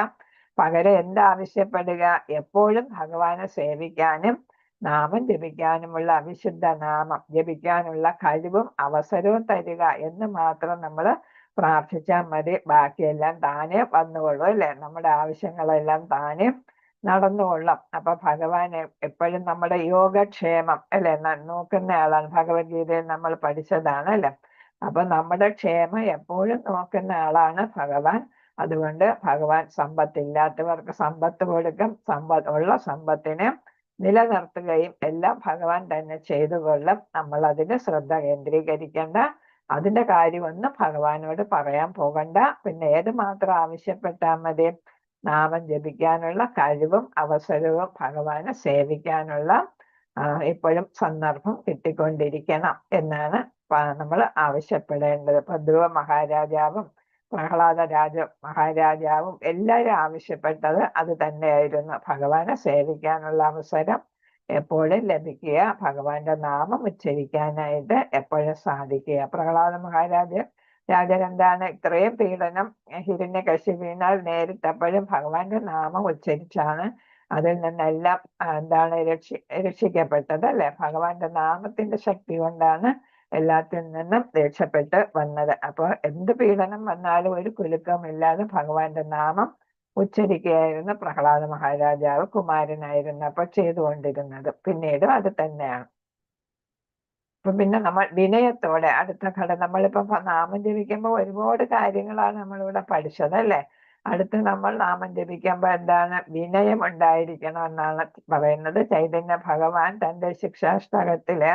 പകരം എന്താവശ്യപ്പെടുക, എപ്പോഴും ഭഗവാനെ സേവിക്കാനും നാമം ജപിക്കാനുമുള്ള അവിശുദ്ധ നാമം ജപിക്കാനുള്ള കഴിവും അവസരവും തരിക എന്ന് മാത്രം നമ്മൾ പ്രാർത്ഥിച്ചാൽ മതി. ബാക്കിയെല്ലാം താനെ വന്നുകൊള്ളും അല്ലെ. നമ്മുടെ ആവശ്യങ്ങളെല്ലാം താനെ നടന്നുകൊള്ളാം. അപ്പൊ ഭഗവാൻ എപ്പോഴും നമ്മുടെ യോഗക്ഷേമം അല്ലെ നോക്കുന്ന ആളാണ്. ഭഗവത്ഗീതയിൽ നമ്മൾ പഠിച്ചതാണ് അല്ലെ. അപ്പൊ നമ്മുടെ ക്ഷേമം എപ്പോഴും നോക്കുന്ന ആളാണ് ഭഗവാൻ. അതുകൊണ്ട് ഭഗവാൻ സമ്പത്തില്ലാത്തവർക്ക് സമ്പത്ത് കൊടുക്കും, ഉള്ള സമ്പത്തിനെ നിലനിർത്തുകയും എല്ലാം ഭഗവാൻ തന്നെ ചെയ്തു കൊള്ളും. നമ്മൾ അതിന് ശ്രദ്ധ കേന്ദ്രീകരിക്കേണ്ട, അതിന്റെ കാര്യമൊന്നും ഭഗവാനോട് പറയാൻ പോകണ്ട. പിന്നെ ഏത് മാത്രം ആവശ്യപ്പെട്ടാൽ മതി, നാമം ജപിക്കാനുള്ള കഴിവും അവസരവും ഭഗവാനെ സേവിക്കാനുള്ള എപ്പോഴും സന്ദർഭം കിട്ടിക്കൊണ്ടിരിക്കണം എന്നാണ് നമ്മൾ ആവശ്യപ്പെടേണ്ടത്. ഇപ്പൊ ധ്രുവ മഹാരാജാവും പ്രഹ്ലാദ മഹാരാജാവും എല്ലാവരും ആവശ്യപ്പെട്ടത് അത് തന്നെയായിരുന്നു, ഭഗവാനെ സേവിക്കാനുള്ള അവസരം എപ്പോഴും ലഭിക്കുക, ഭഗവാന്റെ നാമം ഉച്ചരിക്കാനായിട്ട് എപ്പോഴും സാധിക്കുക. പ്രഹ്ലാദ രാജൻ എന്താണ്, ഇത്രയും പീഡനം ഹിരണ്യകശിപിനാൽ നേരിട്ടപ്പോഴും ഭഗവാന്റെ നാമം ഉച്ചരിച്ചാണ് അതിൽ നിന്നെല്ലാം എന്താണ് രക്ഷിക്കപ്പെട്ടത് അല്ലെ. ഭഗവാന്റെ നാമത്തിന്റെ ശക്തി കൊണ്ടാണ് എല്ലാത്തിൽ നിന്നും രക്ഷപ്പെട്ട് വന്നത്. അപ്പോൾ എന്ത് പീഡനം വന്നാലും ഒരു കുലുക്കമില്ലാതെ ഭഗവാന്റെ നാമം ഉച്ചരിക്കുകയായിരുന്നു പ്രഹ്ലാദ മഹാരാജാവ് കുമാരനായിരുന്നപ്പോൾ ചെയ്തുകൊണ്ടിരുന്നത്. പിന്നീട് അത് തന്നെയാണ്. അപ്പൊ പിന്നെ നമ്മൾ വിനയത്തോടെ അടുത്ത ഘടന, നമ്മളിപ്പോ നാമം ജപിക്കുമ്പോൾ ഒരുപാട് കാര്യങ്ങളാണ് നമ്മളിവിടെ പഠിച്ചത് അല്ലെ. അടുത്ത് നമ്മൾ നാമം ജപിക്കുമ്പോൾ എന്താണ്, വിനയം ഉണ്ടായിരിക്കണം എന്നാണ് പറയുന്നത്. ചൈതന്യ ഭഗവാൻ തന്റെ ശിക്ഷാഷ്ടകത്തില്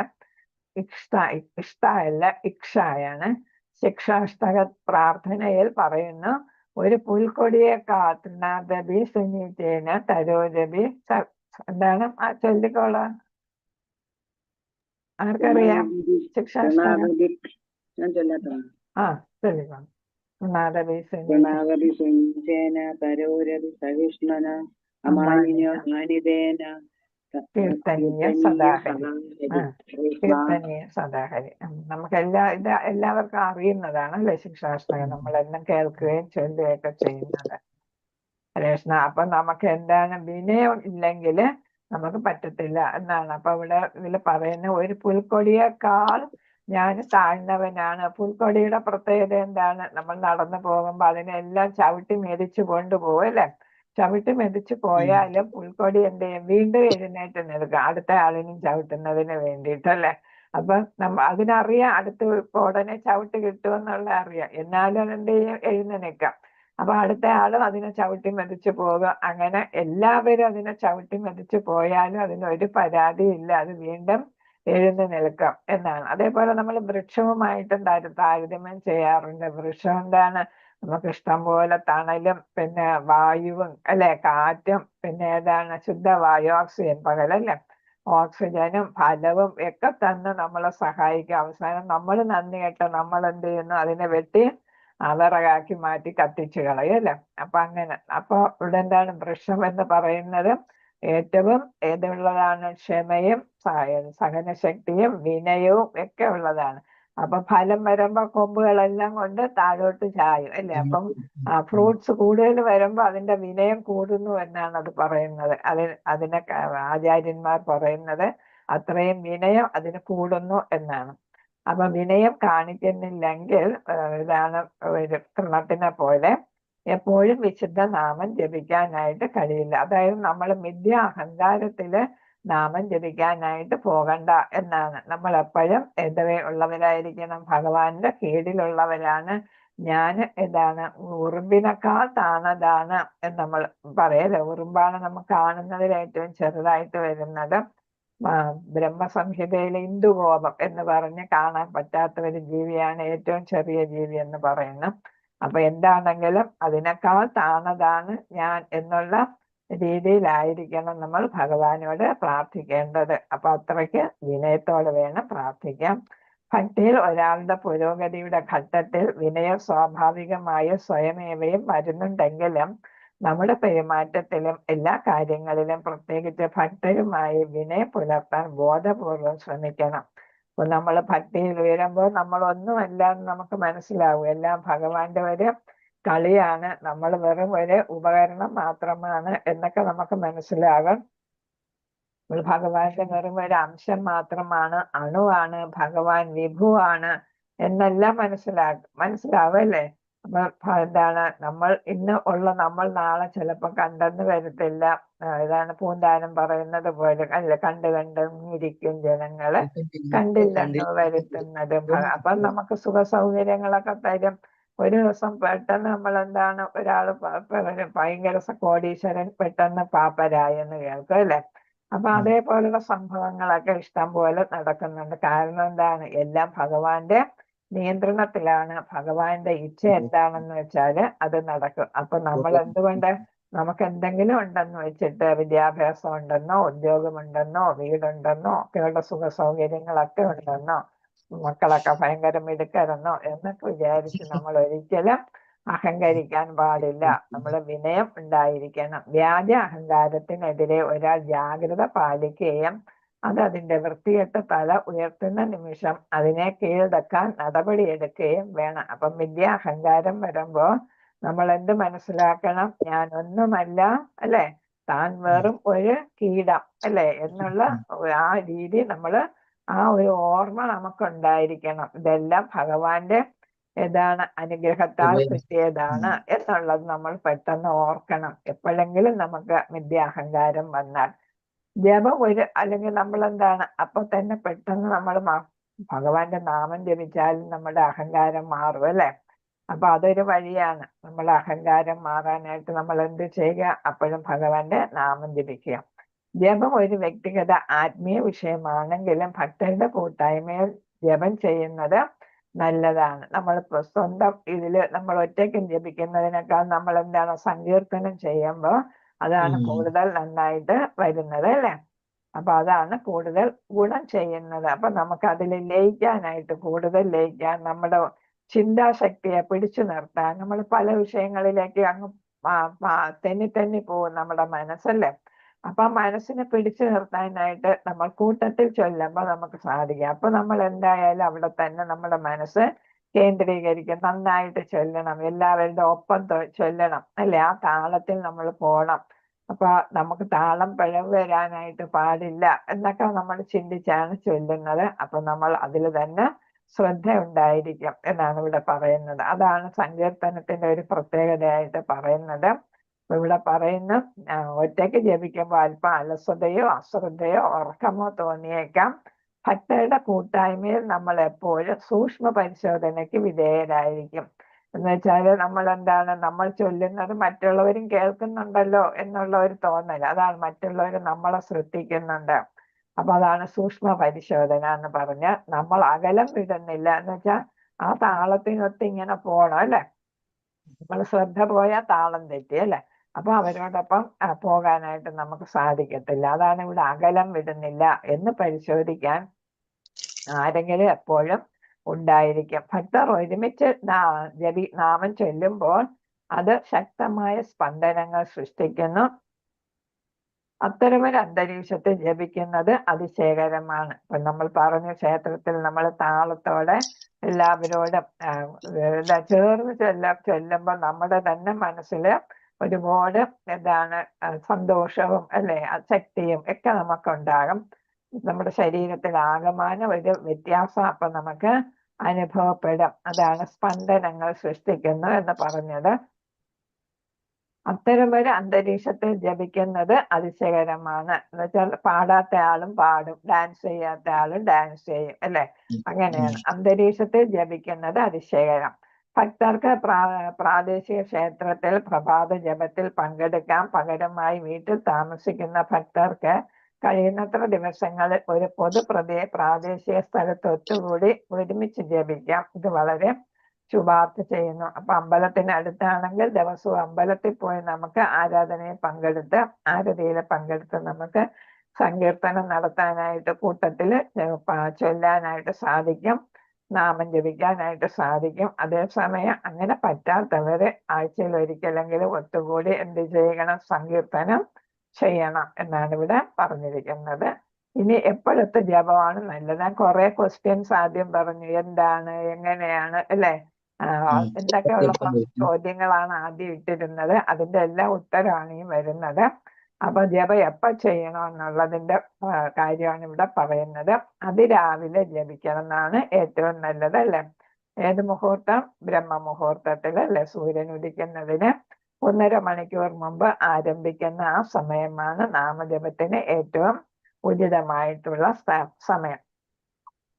ഇഷ്ടായല്ല ഇക്ഷായാണ്. ശിക്ഷാഷ്ടക പ്രാർത്ഥനയിൽ പറയുന്നു, ഒരു പുൽക്കൊടിയേക്കാൾ തൃണാദപി സുനീതേന തരോരപി എന്താണ് ആ ചൊല്ലിക്കോളാം? ആർക്കറിയാം? ശിക്ഷാഷ്ടകം. ഞാൻ ചൊല്ലാത്ത ആ ചൊല്ലിക്കോളാം. തൃണാദപി സുനീത പ്രണാഗതി സുഞ്ചേന തരോരതി സഹിഷ്ണുന അമാനിനോ മാനിതേന കീർത്തനീയ സദാഹരി. കീർത്തനീയ സദാഹരി. നമുക്ക് എല്ലാവർക്കും അറിയുന്നതാണ് അല്ലെ ശിക്ഷാഷ്ടകം. നമ്മളെല്ലാം കേൾക്കുകയും ചൊല്ലുകയൊക്കെ ചെയ്യുന്നത്. കൃഷ്ണ, അപ്പൊ നമുക്ക് എന്താണ് വിനയം ഇല്ലെങ്കിൽ നമുക്ക് പറ്റത്തില്ല എന്നാണ്. അപ്പൊ ഇതിൽ പറയുന്ന ഒരു പുൽക്കൊടിയേക്കാൾ ഞാൻ താഴ്ന്നവനാണ്. പുൽക്കൊടിയുടെ പ്രത്യേകത എന്താണ്? നമ്മൾ നടന്നു പോകുമ്പോ അതിനെല്ലാം ചവിട്ടി മെതിച്ചു കൊണ്ടുപോകും അല്ലെ. ചവിട്ടി മെതിച്ചു പോയാലും പുൽക്കൊടി എന്ത് ചെയ്യും? വീണ്ടും എഴുന്നേറ്റ് നിൽക്കുക അടുത്ത ആളിനും ചവിട്ടുന്നതിന് വേണ്ടിയിട്ടല്ലേ. അപ്പൊ അതിനറിയാം അടുത്ത് ഉടനെ ചവിട്ട് കിട്ടുമെന്നുള്ള അറിയാം. എന്നാലും അതെന്ത് ചെയ്യും? എഴുന്നേൽക്കാം നിൽക്കാം. അപ്പൊ അടുത്ത ആളും അതിനെ ചവിട്ടി മെതിച്ചു പോകുക. അങ്ങനെ എല്ലാവരും അതിനെ ചവിട്ടി മെതിച്ചു പോയാലും അതിനൊരു പരാതിയില്ല, അത് വീണ്ടും എഴുന്നു നിൽക്കാം എന്നാണ്. അതേപോലെ നമ്മൾ വൃക്ഷവുമായിട്ടും താരതമ്യം ചെയ്യാറുണ്ട്. വൃക്ഷം എന്താണ്? നമുക്ക് ഇഷ്ടം പോലെ തണലും പിന്നെ വായുവും അല്ലെ, കാറ്റും പിന്നെ ഏതാണ് ശുദ്ധവായു, ഓക്സിജൻ പകലല്ലേ, ഓക്സിജനും ഫലവും ഒക്കെ തന്ന് നമ്മളെ സഹായിക്കും. അവസാനം നമ്മൾ നന്ദി കേട്ട നമ്മൾ എന്ത് ചെയ്യുന്നു? അതിനെ വെട്ടി വിറകാക്കി മാറ്റി കത്തിച്ചു കളയും അല്ലെ. അപ്പൊ അങ്ങനെ അപ്പൊ ഇവിടെ എന്താണ്? വൃക്ഷം എന്ന് പറയുന്നത് ഏറ്റവും ഏതുള്ളതാണ്? ക്ഷമയും സഹനശക്തിയും വിനയവും ഒക്കെ ഉള്ളതാണ്. അപ്പൊ ഫലം വരുമ്പോ കൊമ്പുകളെല്ലാം കൊണ്ട് താഴോട്ട് ചായും അല്ലെ. അപ്പം ഫ്രൂട്ട്സ് കൂടുതൽ വരുമ്പോ അതിന്റെ വിനയം കൂടുന്നു എന്നാണ് അത് പറയുന്നത്. അതിനെ ആചാര്യന്മാർ പറയുന്നത് അത്രയും വിനയം അതിന് കൂടുന്നു എന്നാണ്. അപ്പൊ വിനയം കാണിക്കുന്നില്ലെങ്കിൽ ഇതാണ് ഒരു തൃണത്തിനെ പോലെ എപ്പോഴും വിശുദ്ധ നാമം ജപിക്കാനായിട്ട് കഴിയില്ല. അതായത് നമ്മൾ അഹങ്കാരത്തില് നാമം ജപിക്കാനായിട്ട് പോകണ്ട എന്നാണ്. നമ്മൾ എപ്പോഴും ഉള്ളവരായിരിക്കണം. ഭഗവാന്റെ കീഴിലുള്ളവരാണ്. ഞാൻ ഉറുമ്പിനേക്കാൾ താണതാണ് എന്ന് നമ്മൾ പറയല്ലേ. ഉറുമ്പാണ് നമുക്ക് കാണുന്നതിൽ ഏറ്റവും ചെറുതായിട്ട് വരുന്നത്. ബ്രഹ്മസംഹിതയിലെ ഇന്ദുകോപം എന്ന് പറഞ്ഞ് കാണാൻ പറ്റാത്ത ഒരു ജീവിയാണ് ഏറ്റവും ചെറിയ ജീവി എന്ന് പറയുന്നു. അപ്പൊ എന്താണെങ്കിലും അതിനേക്കാൾ താണതാണ് ഞാൻ എന്നുള്ള രീതിയിലായിരിക്കണം നമ്മൾ ഭഗവാനോട് പ്രാർത്ഥിക്കേണ്ടത്. അപ്പൊ അത്രയ്ക്ക് വിനയത്തോടെ വേണം പ്രാർത്ഥിക്കാം. ഭക്തിയിൽ ഒരാളുടെ പുരോഗതിയുടെ ഘട്ടത്തിൽ വിനയം സ്വാഭാവികമായും സ്വയമേവയും വരുന്നുണ്ടെങ്കിലും നമ്മുടെ പെരുമാറ്റത്തിലും എല്ലാ കാര്യങ്ങളിലും പ്രത്യേകിച്ച് ഭക്തരുമായി വിനയം പുലർത്താൻ ബോധപൂർവം ശ്രമിക്കണം. അപ്പൊ നമ്മൾ ഭക്തിയിൽ ഉയരുമ്പോൾ നമ്മളൊന്നുമല്ല എന്ന് നമുക്ക് മനസ്സിലാവും. എല്ലാം ഭഗവാന്റെ ഒരു കളിയാണ്, നമ്മൾ വെറും ഒരു ഉപകരണം മാത്രമാണ് എന്നൊക്കെ നമുക്ക് മനസ്സിലാകും. ഭഗവാന്റെ വെറും ഒരു അംശം മാത്രമാണ്, അണുവാണ്, ഭഗവാൻ വിഭുവാണ് എന്നെല്ലാം മനസ്സിലാവും അല്ലേ. അപ്പൊ എന്താണ്? നമ്മൾ ഇന്ന് ഉള്ള നമ്മൾ നാളെ ചിലപ്പോ കണ്ടെന്ന് വരത്തില്ല. ഇതാണ് പൂന്താനം പറയുന്നത് പോലെ അല്ല, കണ്ടിരിക്കും ജനങ്ങള്, കണ്ടില്ലെന്ന് വരുത്തുന്നതും. അപ്പൊ നമുക്ക് സുഖ സൗകര്യങ്ങളൊക്കെ തരും. ഒരു ദിവസം പെട്ടെന്ന് നമ്മൾ എന്താണ് ഒരാള് ഭയങ്കര കോടീശ്വരൻ പെട്ടെന്ന് പാപ്പരായെന്ന് കേൾക്കും അല്ലെ. അപ്പൊ അതേപോലുള്ള സംഭവങ്ങളൊക്കെ ഇഷ്ടം പോലെ നടക്കുന്നുണ്ട്. കാരണം എന്താണ്? എല്ലാം ഭഗവാന്റെ നിയന്ത്രണത്തിലാണ്. ഭഗവാന്റെ ഇച്ഛ എന്താണെന്ന് വെച്ചാല് അത് നടക്കും. അപ്പൊ നമ്മൾ എന്തുകൊണ്ട് നമുക്ക് എന്തെങ്കിലും ഉണ്ടെന്ന് വെച്ചിട്ട് വിദ്യാഭ്യാസം ഉണ്ടെന്നോ ഉദ്യോഗമുണ്ടെന്നോ വീടുണ്ടെന്നോ ഒക്കെയുള്ള സുഖ സൗകര്യങ്ങളൊക്കെ ഉണ്ടെന്നോ മക്കളൊക്കെ ഭയങ്കര മിടുക്കരെന്നോ എന്നൊക്കെ വിചാരിച്ച് നമ്മൾ ഒരിക്കലും അഹങ്കരിക്കാൻ പാടില്ല. നമ്മൾ വിനയം ഉണ്ടായിരിക്കണം. വ്യാജ അഹങ്കാരത്തിനെതിരെ ഒരാൾ ജാഗ്രത പാലിക്കുകയും അതിന്റെ വൃത്തികെട്ട തല ഉയർത്തുന്ന നിമിഷം അതിനെ കീഴടക്കാൻ നടപടിയെടുക്കുകയും വേണം. അപ്പം അഹങ്കാരം വരുമ്പോ നമ്മൾ എന്ത് മനസ്സിലാക്കണം? ഞാൻ ഒന്നുമല്ല അല്ലെ, താൻ വെറും ഒരു കീടം അല്ലെ എന്നുള്ള ആ രീതി ആ ഒരു ഓർമ്മ നമുക്കുണ്ടായിരിക്കണം. ഇതെല്ലാം ഭഗവാന്റെ അനുഗ്രഹത്താൽ കിട്ടിയതാണ് എന്നുള്ളത് നമ്മൾ പെട്ടെന്ന് ഓർക്കണം. എപ്പോഴെങ്കിലും നമുക്ക് അഹങ്കാരം വന്നാൽ ജപം അല്ലെങ്കിൽ നമ്മൾ അപ്പൊ തന്നെ പെട്ടെന്ന് നമ്മൾ ഭഗവാന്റെ നാമം ജപിച്ചാൽ നമ്മുടെ അഹങ്കാരം മാറും അല്ലെ. അപ്പൊ അതൊരു വഴിയാണ്. നമ്മൾ അഹങ്കാരം മാറാനായിട്ട് നമ്മൾ എന്ത് ചെയ്യുക? അപ്പോഴും ഭഗവാന്റെ നാമം ജപിക്കുക. ജപം ഒരു വ്യക്തിഗത ആത്മീയ വിഷയമാണെങ്കിലും ഭക്തരുടെ കൂട്ടായ്മയിൽ ജപം ചെയ്യുന്നത് നല്ലതാണ്. നമ്മളിപ്പോ സ്വന്തം ഇതില് നമ്മൾ ഒറ്റയ്ക്ക് ജപിക്കുന്നതിനേക്കാൾ നമ്മൾ എന്താണ് സങ്കീർത്തനം ചെയ്യുമ്പോൾ അതാണ് കൂടുതൽ നന്നായിട്ട് വരുന്നത് അല്ലേ? അപ്പൊ അതാണ് കൂടുതൽ ഗുണം ചെയ്യുന്നത്. അപ്പൊ നമുക്ക് അതിൽ ലയിക്കാനായിട്ട് കൂടുതൽ ലയിക്കാൻ നമ്മുടെ ചിന്താശക്തിയെ പിടിച്ചു നിർത്താൻ നമ്മൾ പല വിഷയങ്ങളിലേക്ക് അങ്ങ് തെന്നി പോകും നമ്മുടെ മനസ്സല്ലേ. അപ്പൊ ആ മനസ്സിനെ പിടിച്ചു നിർത്താനായിട്ട് നമ്മൾ കൂട്ടത്തിൽ ചൊല്ലുമ്പോൾ നമുക്ക് സാധിക്കും. അപ്പൊ നമ്മൾ എന്തായാലും അവിടെ തന്നെ നമ്മുടെ മനസ്സ് കേന്ദ്രീകരിക്കും. നന്നായിട്ട് ചൊല്ലണം, എല്ലാവരുടെ ഒപ്പം ചൊല്ലണം അല്ലെ, ആ താളത്തിൽ നമ്മൾ പോകണം. അപ്പൊ നമുക്ക് താളം പിഴവ് വരാനായിട്ട് പാടില്ല എന്നൊക്കെ നമ്മൾ ചിന്തിച്ചാണ് ചൊല്ലുന്നത്. അപ്പൊ നമ്മൾ അതിൽ തന്നെ ശ്രദ്ധ ഉണ്ടായിരിക്കും എന്നാണ് ഇവിടെ പറയുന്നത്. അതാണ് സങ്കീർത്തനത്തിന്റെ ഒരു പ്രത്യേകതയായിട്ട് പറയുന്നത്. ഇവിടെ പറയുന്ന ഒറ്റയ്ക്ക് ജപിക്കുമ്പോൾ അല്പം അലസതയോ അശ്രദ്ധയോ ഉറക്കമോ തോന്നിയേക്കാം. ഭക്തരുടെ കൂട്ടായ്മയിൽ നമ്മൾ എപ്പോഴും സൂക്ഷ്മ പരിശോധനയ്ക്ക് വിധേയരായിരിക്കും. എന്ന് വെച്ചാല് നമ്മൾ എന്താണ്, നമ്മൾ ചൊല്ലുന്നത് മറ്റുള്ളവരും കേൾക്കുന്നുണ്ടല്ലോ എന്നുള്ള ഒരു തോന്നൽ, അതാണ് മറ്റുള്ളവർ നമ്മളെ ശ്രദ്ധിക്കുന്നുണ്ട്. അപ്പൊ അതാണ് സൂക്ഷ്മ പരിശോധന എന്ന് പറഞ്ഞ് നമ്മൾ അകലം വിടുന്നില്ല. എന്ന് വെച്ചാൽ ആ താളത്തിനൊത്ത് ഇങ്ങനെ പോകണം അല്ലെ. നമ്മൾ ശ്രദ്ധ പോയാൽ താളം തെറ്റി അല്ലെ. അപ്പൊ അവരോടൊപ്പം പോകാനായിട്ട് നമുക്ക് സാധിക്കത്തില്ല. അതാണ് ഇവിടെ അകലം വിടുന്നില്ല എന്ന് പരിശോധിക്കാൻ ആരെങ്കിലും എപ്പോഴും ഉണ്ടായിരിക്കും. ഭക്തർ ഒരുമിച്ച് നാമം ചൊല്ലുമ്പോൾ അത് ശക്തമായ സ്പന്ദനങ്ങൾ സൃഷ്ടിക്കുന്നു. അത്തരമൊരു അന്തരീക്ഷത്തിൽ ജപിക്കുന്നത് അതിശയകരമാണ്. ഇപ്പൊ നമ്മൾ പറഞ്ഞു, ക്ഷേത്രത്തിൽ നമ്മൾ താളത്തോടെ എല്ലാവരോടും ചേർന്ന് ചൊല്ലുമ്പോൾ നമ്മുടെ തന്നെ മനസ്സില് ഒരുപാട് സന്തോഷവും അല്ലെ ശക്തിയും ഒക്കെ നമുക്കുണ്ടാകും. നമ്മുടെ ശരീരത്തിൽ ആകമാനം ഒരു വ്യത്യാസം അപ്പൊ നമുക്ക് അനുഭവപ്പെടും. അതാണ് സ്പന്ദനങ്ങൾ സൃഷ്ടിക്കുന്നു എന്ന് പറഞ്ഞത്. അത്തരമൊരു അന്തരീക്ഷത്തിൽ ജപിക്കുന്നത് അതിശയകരമാണ്. എന്ന് വെച്ചാൽ പാടാത്ത ആളും പാടും, ഡാൻസ് ചെയ്യാത്ത ആളും ഡാൻസ് ചെയ്യും അല്ലെ. അങ്ങനെയാണ് അന്തരീക്ഷത്തിൽ ജപിക്കുന്നത് അതിശയകരം. ഭക്തർക്ക് പ്രാദേശിക ക്ഷേത്രത്തിൽ പ്രഭാത ജപത്തിൽ പങ്കെടുക്കാം. പകരമായി വീട്ടിൽ താമസിക്കുന്ന ഭക്തർക്ക് കഴിയുന്നത്ര ദിവസങ്ങളിൽ ഒരു പ്രാദേശിക സ്ഥലത്ത് ഒത്തുകൂടി ഒരുമിച്ച് ജപിക്കാം. ഇത് വളരെ ശുപാർശ ചെയ്യുന്നു. അപ്പൊ അമ്പലത്തിന് അടുത്താണെങ്കിൽ ദിവസവും അമ്പലത്തിൽ പോയി നമുക്ക് ആരാധനയിൽ പങ്കെടുത്ത് നമുക്ക് സങ്കീർത്തനം നടത്താനായിട്ട് കൂട്ടത്തിൽ ചൊല്ലാനായിട്ട് സാധിക്കും, നാമം ജപിക്കാനായിട്ട് സാധിക്കും. അതേസമയം അങ്ങനെ പറ്റാത്തവര് ആഴ്ചയിൽ ഒരിക്കലെങ്കിലും ഒത്തുകൂടി എന്ത് ചെയ്യണം, സങ്കീർത്തനം ചെയ്യണം എന്നാണ് ഇവിടെ പറഞ്ഞിരിക്കുന്നത്. ഇനി എപ്പോഴത്തെ ജപമാണ് നല്ലത്? കുറെ ക്വസ്റ്റ്യൻസ് ആദ്യം പറഞ്ഞു, എന്താണ്, എങ്ങനെയാണ് അല്ലെ, എന്തൊക്കെയുള്ള ചോദ്യങ്ങളാണ് ആദ്യം ഇട്ടിരുന്നത്. അതിന്റെ എല്ലാം ഉത്തരമാണ് ഈ വരുന്നത്. അപ്പൊ ജപം എപ്പോ ചെയ്യണം എന്നുള്ളതിന്റെ കാര്യമാണ് ഇവിടെ പറയുന്നത്. അതിരാവിലെ ജപിക്കണം എന്നാണ് ഏറ്റവും നല്ലത് അല്ലെ. ഏത് മുഹൂർത്തം? ബ്രഹ്മമുഹൂർത്തത്തിൽ അല്ലെ, സൂര്യൻ ഉദിക്കുന്നതിന് 1.5 മണിക്കൂർ മുമ്പ് ആരംഭിക്കുന്ന ആ സമയമാണ് നാമജപത്തിന് ഏറ്റവും ഉചിതമായിട്ടുള്ള സമയം.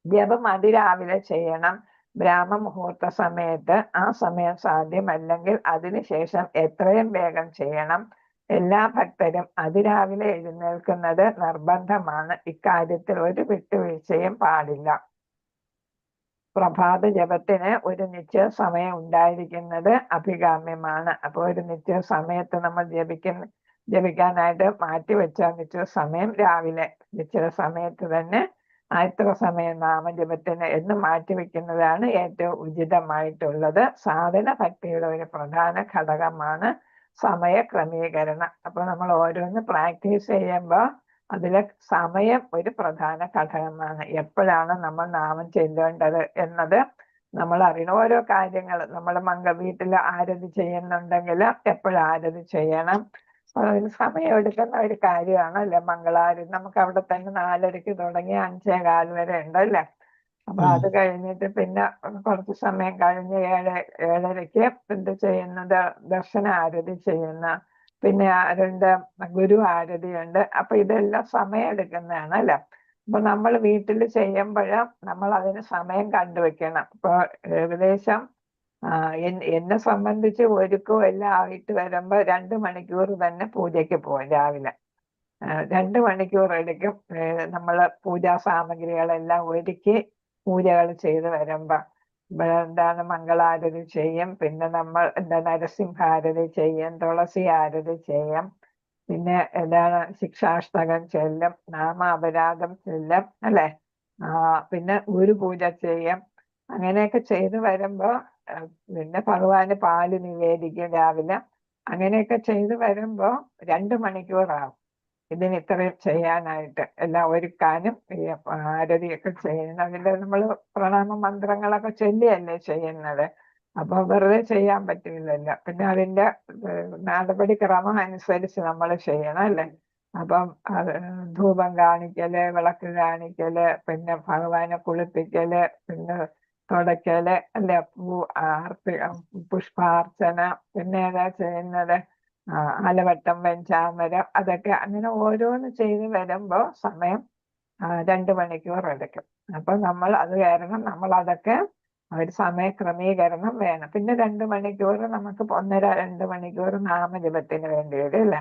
ജപം അതിരാവിലെ ചെയ്യണം. ബ്രാഹ്മ മുഹൂർത്ത സമയത്ത് ആ സമയം സാധ്യമല്ലെങ്കിൽ അതിനുശേഷം എത്രയും വേഗം ചെയ്യണം. എല്ലാ ഭക്തരും അതിരാവിലെ എഴുന്നേൽക്കുന്നത് നിർബന്ധമാണ്. ഇക്കാര്യത്തിൽ ഒരു വിട്ടുവീഴ്ചയും പാടില്ല. പ്രഭാത ജപത്തിന് ഒരു നിശ്ചയ സമയം ഉണ്ടായിരിക്കുന്നത് അഭികാമ്യമാണ്. അപ്പോൾ ഒരു നിശ്ചയ സമയത്ത് നമ്മൾ ജപിക്കാനായിട്ട് മാറ്റിവെച്ച നിശ്ചയ സമയം രാവിലെ നിശ്ചയ സമയത്ത് തന്നെ ഇത്ര സമയം നാമജപത്തിന് എന്ന് മാറ്റിവെക്കുന്നതാണ് ഏറ്റവും ഉചിതമായിട്ടുള്ളത്. സാധന ഭക്തിയുടെ ഒരു പ്രധാന ഘടകമാണ് സമയ ക്രമീകരണം. അപ്പൊ നമ്മൾ ഓരോന്ന് പ്രാക്ടീസ് ചെയ്യുമ്പോൾ അതിലെ സമയം ഒരു പ്രധാന ഘടകമാണ്. എപ്പോഴാണ് നമ്മൾ നാമം ചെല്ലേണ്ടത് എന്നത് നമ്മൾ അറിയണം. ഓരോ കാര്യങ്ങൾ നമ്മൾ വീട്ടിൽ ആരതി ചെയ്യുന്നുണ്ടെങ്കിൽ എപ്പോഴാരതി ചെയ്യണം, അതിന് സമയം എടുക്കുന്ന ഒരു കാര്യമാണ് അല്ലെ. മംഗളാരതി നമുക്ക് അവിടെ തന്നെ 4:30 തുടങ്ങി 5:15 വരെ ഉണ്ട് അല്ലെ. അപ്പൊ അത് കഴിഞ്ഞിട്ട് പിന്നെ കുറച്ച് സമയം കഴിഞ്ഞ് 7:30 എന്ത് ചെയ്യുന്നത്, ദർശന ആരതി ചെയ്യുന്ന, പിന്നെ ഗുരു ആരതിയുണ്ട്. അപ്പൊ ഇതെല്ലാം സമയം എടുക്കുന്നതാണ് അല്ലെ. അപ്പൊ നമ്മൾ വീട്ടിൽ ചെയ്യുമ്പോഴും നമ്മൾ അതിന് സമയം കണ്ടുവെക്കണം. ഇപ്പൊ ഏകദേശം എന്നെ സംബന്ധിച്ച് ഒരുക്കവും എല്ലാം ആയിട്ട് വരുമ്പോ 2 മണിക്കൂർ തന്നെ പൂജയ്ക്ക് പോകും. രാവിലെ 2 മണിക്കൂർ എടുക്കും നമ്മള് പൂജാ സാമഗ്രികളെല്ലാം ഒരുക്കി പൂജകൾ ചെയ്ത് വരുമ്പോ. എന്താണ് മംഗളാരതി ചെയ്യും. പിന്നെ നമ്മൾ നരസിംഹാരതി ചെയ്യും, തുളസി ആരതി ചെയ്യും. പിന്നെ എന്താണ് ശിക്ഷാഷ്ടകം ചൊല്ലും, നാമാപരാധം ചൊല്ലും, അല്ലെ? പിന്നെ ഗുരുപൂജ ചെയ്യും. അങ്ങനെയൊക്കെ ചെയ്തു വരുമ്പോ പിന്നെ ഭഗവാന് പാല് നിവേദിക്കും രാവിലെ. അങ്ങനെയൊക്കെ ചെയ്തു വരുമ്പോ 2 മണിക്കൂറാവും ഇതിന് ഇത്രയും ചെയ്യാനായിട്ട്, എല്ലാം ഒരുക്കാനും ഈ ആരതിയൊക്കെ ചെയ്യുന്നതിന്റെ നമ്മൾ പ്രണാമ മന്ത്രങ്ങളൊക്കെ ചൊല്ലിയല്ലേ ചെയ്യുന്നത്. അപ്പൊ വെറുതെ ചെയ്യാൻ പറ്റില്ലല്ലോ. പിന്നെ അതിന്റെ നടപടിക്രമം അനുസരിച്ച് നമ്മൾ ചെയ്യണം, അല്ലേ? അപ്പം ധൂപം കാണിക്കല്, വിളക്ക് കാണിക്കല്, പിന്നെ ഭഗവാനെ കുളിപ്പിക്കല്, പിന്നെ തുടയ്ക്കല്, അല്ലെ? പുഷ്പാർച്ചന, പിന്നെ ഏതാ ചെയ്യുന്നത്? ആലവട്ടം, വെഞ്ചാമരം, അതൊക്കെ അങ്ങനെ ഓരോന്ന് ചെയ്ത് വരുമ്പോ സമയം 2 മണിക്കൂർ എടുക്കും. അപ്പൊ നമ്മൾ അത് കാരണം നമ്മൾ അതൊക്കെ ഒരു സമയ ക്രമീകരണം വേണം. പിന്നെ 2 മണിക്കൂർ നമുക്ക് 1.5-2 മണിക്കൂർ നാമജപത്തിന് വേണ്ടി വരും, അല്ലേ?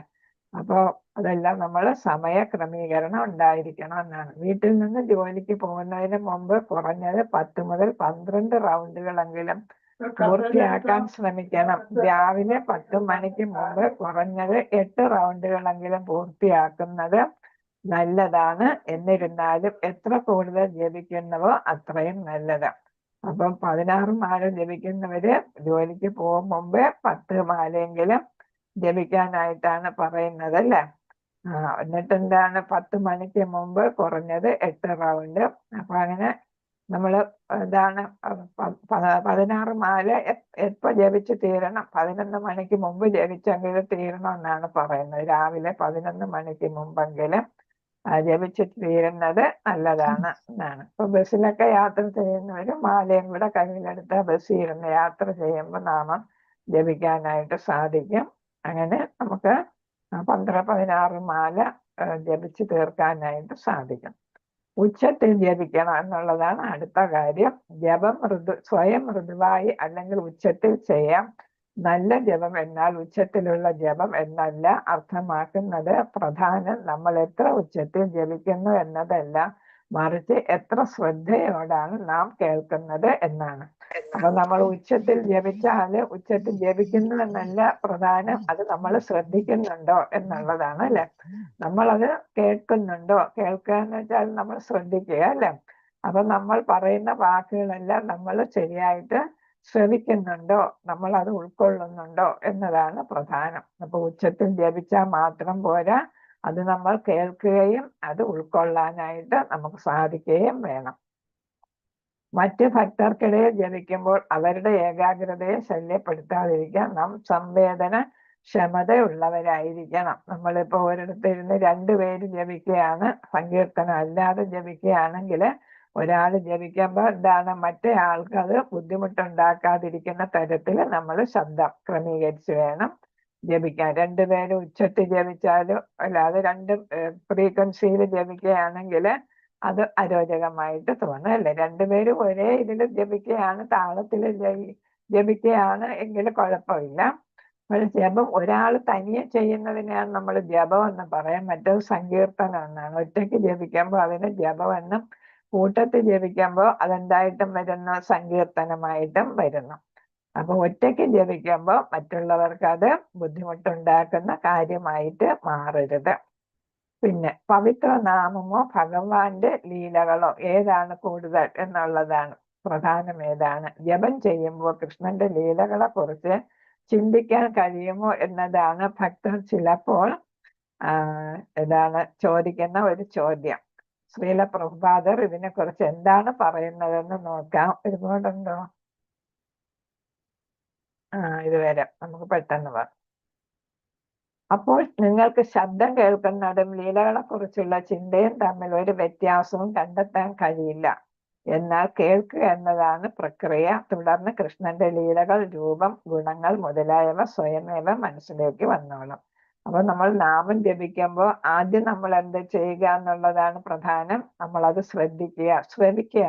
അപ്പോ അതെല്ലാം നമ്മൾ സമയ ക്രമീകരണം ഉണ്ടായിരിക്കണം എന്നാണ്. വീട്ടിൽ നിന്ന് ജോലിക്ക് പോകുന്നതിന് മുമ്പ് കുറഞ്ഞത് 10 മുതൽ 12 റൗണ്ടുകളെങ്കിലും പൂർത്തിയാക്കാൻ ശ്രമിക്കണം. രാവിലെ 10 മണിക്ക് മുമ്പ് കുറഞ്ഞത് 8 റൗണ്ടുകളെങ്കിലും പൂർത്തിയാക്കുന്നത് നല്ലതാണ്. എന്നിരുന്നാലും എത്ര കൂടുതൽ ജപിക്കുന്നവോ അത്രയും നല്ലത്. അപ്പം 16 മാല ജപിക്കുന്നവര് ജോലിക്ക് പോകും മുമ്പേ 10 മാലയെങ്കിലും ജപിക്കാനായിട്ടാണ് പറയുന്നത്, അല്ലേ? എന്നിട്ട് എന്താണ് 10 മണിക്ക് മുമ്പ് കുറഞ്ഞത് 8 റൗണ്ട്. അപ്പൊ അങ്ങനെ നമ്മള് എന്താണ് 16 മാല എപ്പോ ജപിച്ച് തീരണം? 11 മണിക്ക് മുമ്പ് ജപിച്ചെങ്കിലും തീരണം എന്നാണ് പറയുന്നത്. രാവിലെ 11 മണിക്ക് മുമ്പെങ്കിലും ജപിച്ച് തീരുന്നത് നല്ലതാണ് എന്നാണ്. ഇപ്പൊ ബസ്സിലൊക്കെ യാത്ര ചെയ്യുന്നവര് മാലയും കൂടെ കയ്യിലെടുത്ത ബസ്സിൽ ഇരുന്ന് യാത്ര ചെയ്യുമ്പോൾ നാമം ജപിക്കാനായിട്ട് സാധിക്കും. അങ്ങനെ നമുക്ക് 16 മാല ജപിച്ച് തീർക്കാനായിട്ട് സാധിക്കും. ഉച്ചത്തിൽ ജപിക്കണം എന്നുള്ളതാണ് അടുത്ത കാര്യം. ജപം സ്വയം മൃദുവായി അല്ലെങ്കിൽ ഉച്ചത്തിൽ ചെയ്യാം. നല്ല ജപം എന്നാൽ ഉച്ചത്തിലുള്ള ജപം എന്നല്ല അർത്ഥമാക്കുന്നത്. പ്രധാനം നമ്മൾ എത്ര ഉച്ചത്തിൽ ജപിക്കുന്നു എന്നതല്ല, മറിച്ച് എത്ര ശ്രദ്ധയോടാണ് നാം കേൾക്കുന്നത് എന്നാണ്. അപ്പൊ നമ്മൾ ഉച്ചത്തിൽ ജപിച്ചാല് ഉച്ചത്തിൽ ജപിക്കുന്നു എന്നല്ല പ്രധാനം, അത് നമ്മൾ ശ്രദ്ധിക്കുന്നുണ്ടോ എന്നുള്ളതാണ്, അല്ലെ? നമ്മളത് കേൾക്കുന്നുണ്ടോ? കേൾക്കുക എന്ന് വെച്ചാൽ നമ്മൾ ശ്രദ്ധിക്കുക, അല്ലെ? അപ്പൊ നമ്മൾ പറയുന്ന വാക്കുകളെല്ലാം നമ്മൾ ശരിയായിട്ട് ശ്രവിക്കുന്നുണ്ടോ, നമ്മൾ അത് ഉൾക്കൊള്ളുന്നുണ്ടോ എന്നതാണ് പ്രധാനം. അപ്പൊ ഉച്ചത്തിൽ ജപിച്ചാൽ മാത്രം പോരാ, അത് നമ്മൾ കേൾക്കുകയും അത് ഉൾക്കൊള്ളാനായിട്ട് നമുക്ക് സാധിക്കുകയും വേണം. മറ്റ് ഭക്തർക്കിടയിൽ ജപിക്കുമ്പോൾ അവരുടെ ഏകാഗ്രതയെ ശല്യപ്പെടുത്താതിരിക്കാൻ നാം സംവേദന ക്ഷമതയുള്ളവരായിരിക്കണം. നമ്മളിപ്പോ ഒരിടത്തിരുന്ന് 2 പേര് ജപിക്കുകയാണ്, സങ്കീർത്തനം അല്ലാതെ ജപിക്കുകയാണെങ്കിൽ ഒരാൾ ജപിക്കുമ്പോൾ എന്താണ് മറ്റേ ആൾക്ക് അത് ബുദ്ധിമുട്ടുണ്ടാക്കാതിരിക്കുന്ന തരത്തിൽ നമ്മൾ ശബ്ദം ക്രമീകരിച്ച് വേണം ജപിക്കാൻ. 2 പേര് ഉച്ചത്തിൽ ജപിച്ചാലും അല്ലാതെ 2 ഫ്രീക്വൻസിയിൽ ജപിക്കുകയാണെങ്കിൽ അത് അരോചകമായിട്ട് തോന്നും, അല്ലേ? 2 പേരും ഒരേ ഇതിൽ ജപിക്കുകയാണ്, താളത്തിൽ ജപിക്കുകയാണ് എങ്കിൽ കുഴപ്പമില്ല. ജപം ഒരാൾ തനിയെ ചെയ്യുന്നതിനെയാണ് നമ്മൾ ജപം എന്ന് പറയാം, മറ്റത് സങ്കീർത്തനം എന്നാണ്. ഒറ്റയ്ക്ക് ജപിക്കുമ്പോൾ അതിന് ജപം എന്നും, കൂട്ടത്തിൽ ജപിക്കുമ്പോൾ അതെന്തായിട്ടും വരുന്നു? സങ്കീർത്തനമായിട്ടും വരുന്നു. അപ്പൊ ഒറ്റയ്ക്ക് ജപിക്കുമ്പോൾ മറ്റുള്ളവർക്ക് അത് ബുദ്ധിമുട്ടുണ്ടാക്കുന്ന കാര്യമായിട്ട് മാറരുത്. പിന്നെ പവിത്ര നാമമോ ഭഗവാന്റെ ലീലകളോ ഏതാണ് കൂടുതൽ എന്നുള്ളതാണ് പ്രധാനം. ഏതാണ്? ജപം ചെയ്യുമ്പോൾ കൃഷ്ണന്റെ ലീലകളെ കുറിച്ച് ചിന്തിക്കാൻ കഴിയുമോ എന്നതാണ് ഭക്തർ ചിലപ്പോൾ ചോദിക്കുന്ന ഒരു ചോദ്യം. ശ്രീല പ്രഭുപാദർ ഇതിനെക്കുറിച്ച് എന്താണ് പറയുന്നതെന്ന് നോക്കാം. ഒരുപാടുണ്ടോ? ഇതുവരെ നമുക്ക് പെട്ടെന്ന് പറയാം. അപ്പോൾ നിങ്ങൾക്ക് ശബ്ദം കേൾക്കുന്നതും ലീലകളെ കുറിച്ചുള്ള ചിന്തയും തമ്മിൽ ഒരു വ്യത്യാസവും കണ്ടെത്താൻ കഴിയില്ല. എന്നാൽ കേൾക്കുക എന്നതാണ് പ്രക്രിയ. തുടർന്ന് കൃഷ്ണന്റെ ലീലകൾ, രൂപം, ഗുണങ്ങൾ മുതലായവ സ്വയമേവ മനസ്സിലേക്ക് വന്നോളും. അപ്പൊ നമ്മൾ നാമം ജപിക്കുമ്പോൾ ആദ്യം നമ്മൾ എന്ത് ചെയ്യുക എന്നുള്ളതാണ് പ്രധാനം. നമ്മളത് ശ്രവിക്കുക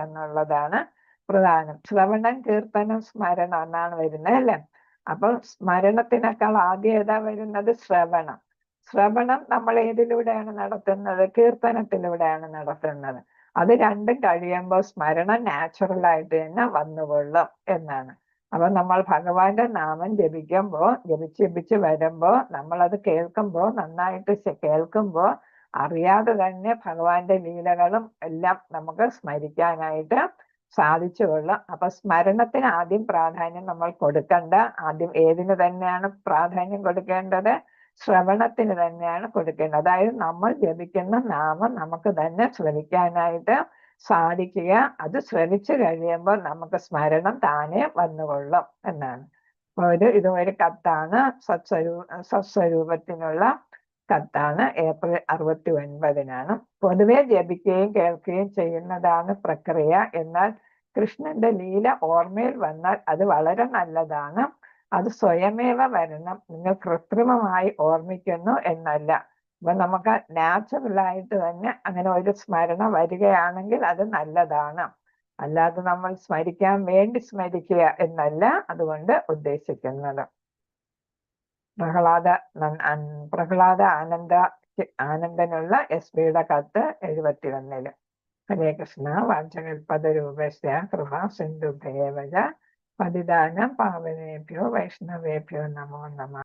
എന്നുള്ളതാണ് പ്രധാനം. ശ്രവണം, കീർത്തനം, സ്മരണം എന്നാണ് വരുന്നത്, അല്ലേ? അപ്പൊ സ്മരണത്തിനേക്കാൾ ആദ്യം ഏതാ വരുന്നത്? ശ്രവണം. നമ്മൾ ഏതിലൂടെയാണ് നടത്തുന്നത്? കീർത്തനത്തിലൂടെയാണ് നടത്തുന്നത്. അത് രണ്ടും കഴിയുമ്പോൾ സ്മരണം നാച്ചുറൽ ആയിട്ട് തന്നെ വന്നുകൊള്ളും എന്നാണ്. അപ്പൊ നമ്മൾ ഭഗവാന്റെ നാമം ജപിച്ച് വരുമ്പോ നമ്മളത് കേൾക്കുമ്പോ നന്നായിട്ട് കേൾക്കുമ്പോ അറിയാതെ തന്നെ ഭഗവാന്റെ ലീലകളും എല്ലാം നമുക്ക് സ്മരിക്കാനായിട്ട് സാധിച്ചുകൊള്ളും. അപ്പൊ സ്മരണത്തിന് ആദ്യം പ്രാധാന്യം നമ്മൾ കൊടുക്കണ്ട. ആദ്യം ഏതിന് തന്നെയാണ് പ്രാധാന്യം കൊടുക്കേണ്ടത്? ശ്രവണത്തിന് തന്നെയാണ് കൊടുക്കേണ്ടത്. അതായത് നമ്മൾ ജപിക്കുന്ന നാമം നമുക്ക് തന്നെ ശ്രവിക്കാനായിട്ട് സാധിക്കുക. അത് ശ്രവിച്ചു കഴിയുമ്പോൾ നമുക്ക് സ്മരണം താനെ വന്നുകൊള്ളും എന്നാണ്. ഇത് ഒരു കത്താണ്, സത്സ്വരൂപത്തിനുള്ള കത്താണ്. ഏപ്രിൽ 69-നാണ്. പൊതുവെ ജപിക്കുകയും കേൾക്കുകയും ചെയ്യുന്നതാണ് പ്രക്രിയ. എന്നാൽ കൃഷ്ണന്റെ ലീല ഓർമ്മയിൽ വന്നാൽ അത് വളരെ നല്ലതാണ്. അത് സ്വയമേവ വരണം. നിങ്ങൾ കൃത്രിമമായി ഓർമ്മിക്കുന്നു എന്നല്ല. അപ്പൊ നമുക്ക് നാച്ചുറലായിട്ട് തന്നെ അങ്ങനെ ഒരു സ്മരണ വരികയാണെങ്കിൽ അത് നല്ലതാണ്. അല്ലാതെ നമ്മൾ സ്മരിക്കാൻ വേണ്ടി സ്മരിക്കുക എന്നല്ല അതുകൊണ്ട് ഉദ്ദേശിക്കുന്നത്. പ്രഹ്ലാദ ആനന്ദനുള്ള എസ്.പിയുടെ കത്ത് 71. ഹരേ കൃഷ്ണ. വാചകൽപതരൂപസ്യ കൃപാ സിന്ധുഭ്യേവ പതിതാനം പാവനേഭ്യോ വൈഷ്ണവേഭ്യോ നമോ നമഃ.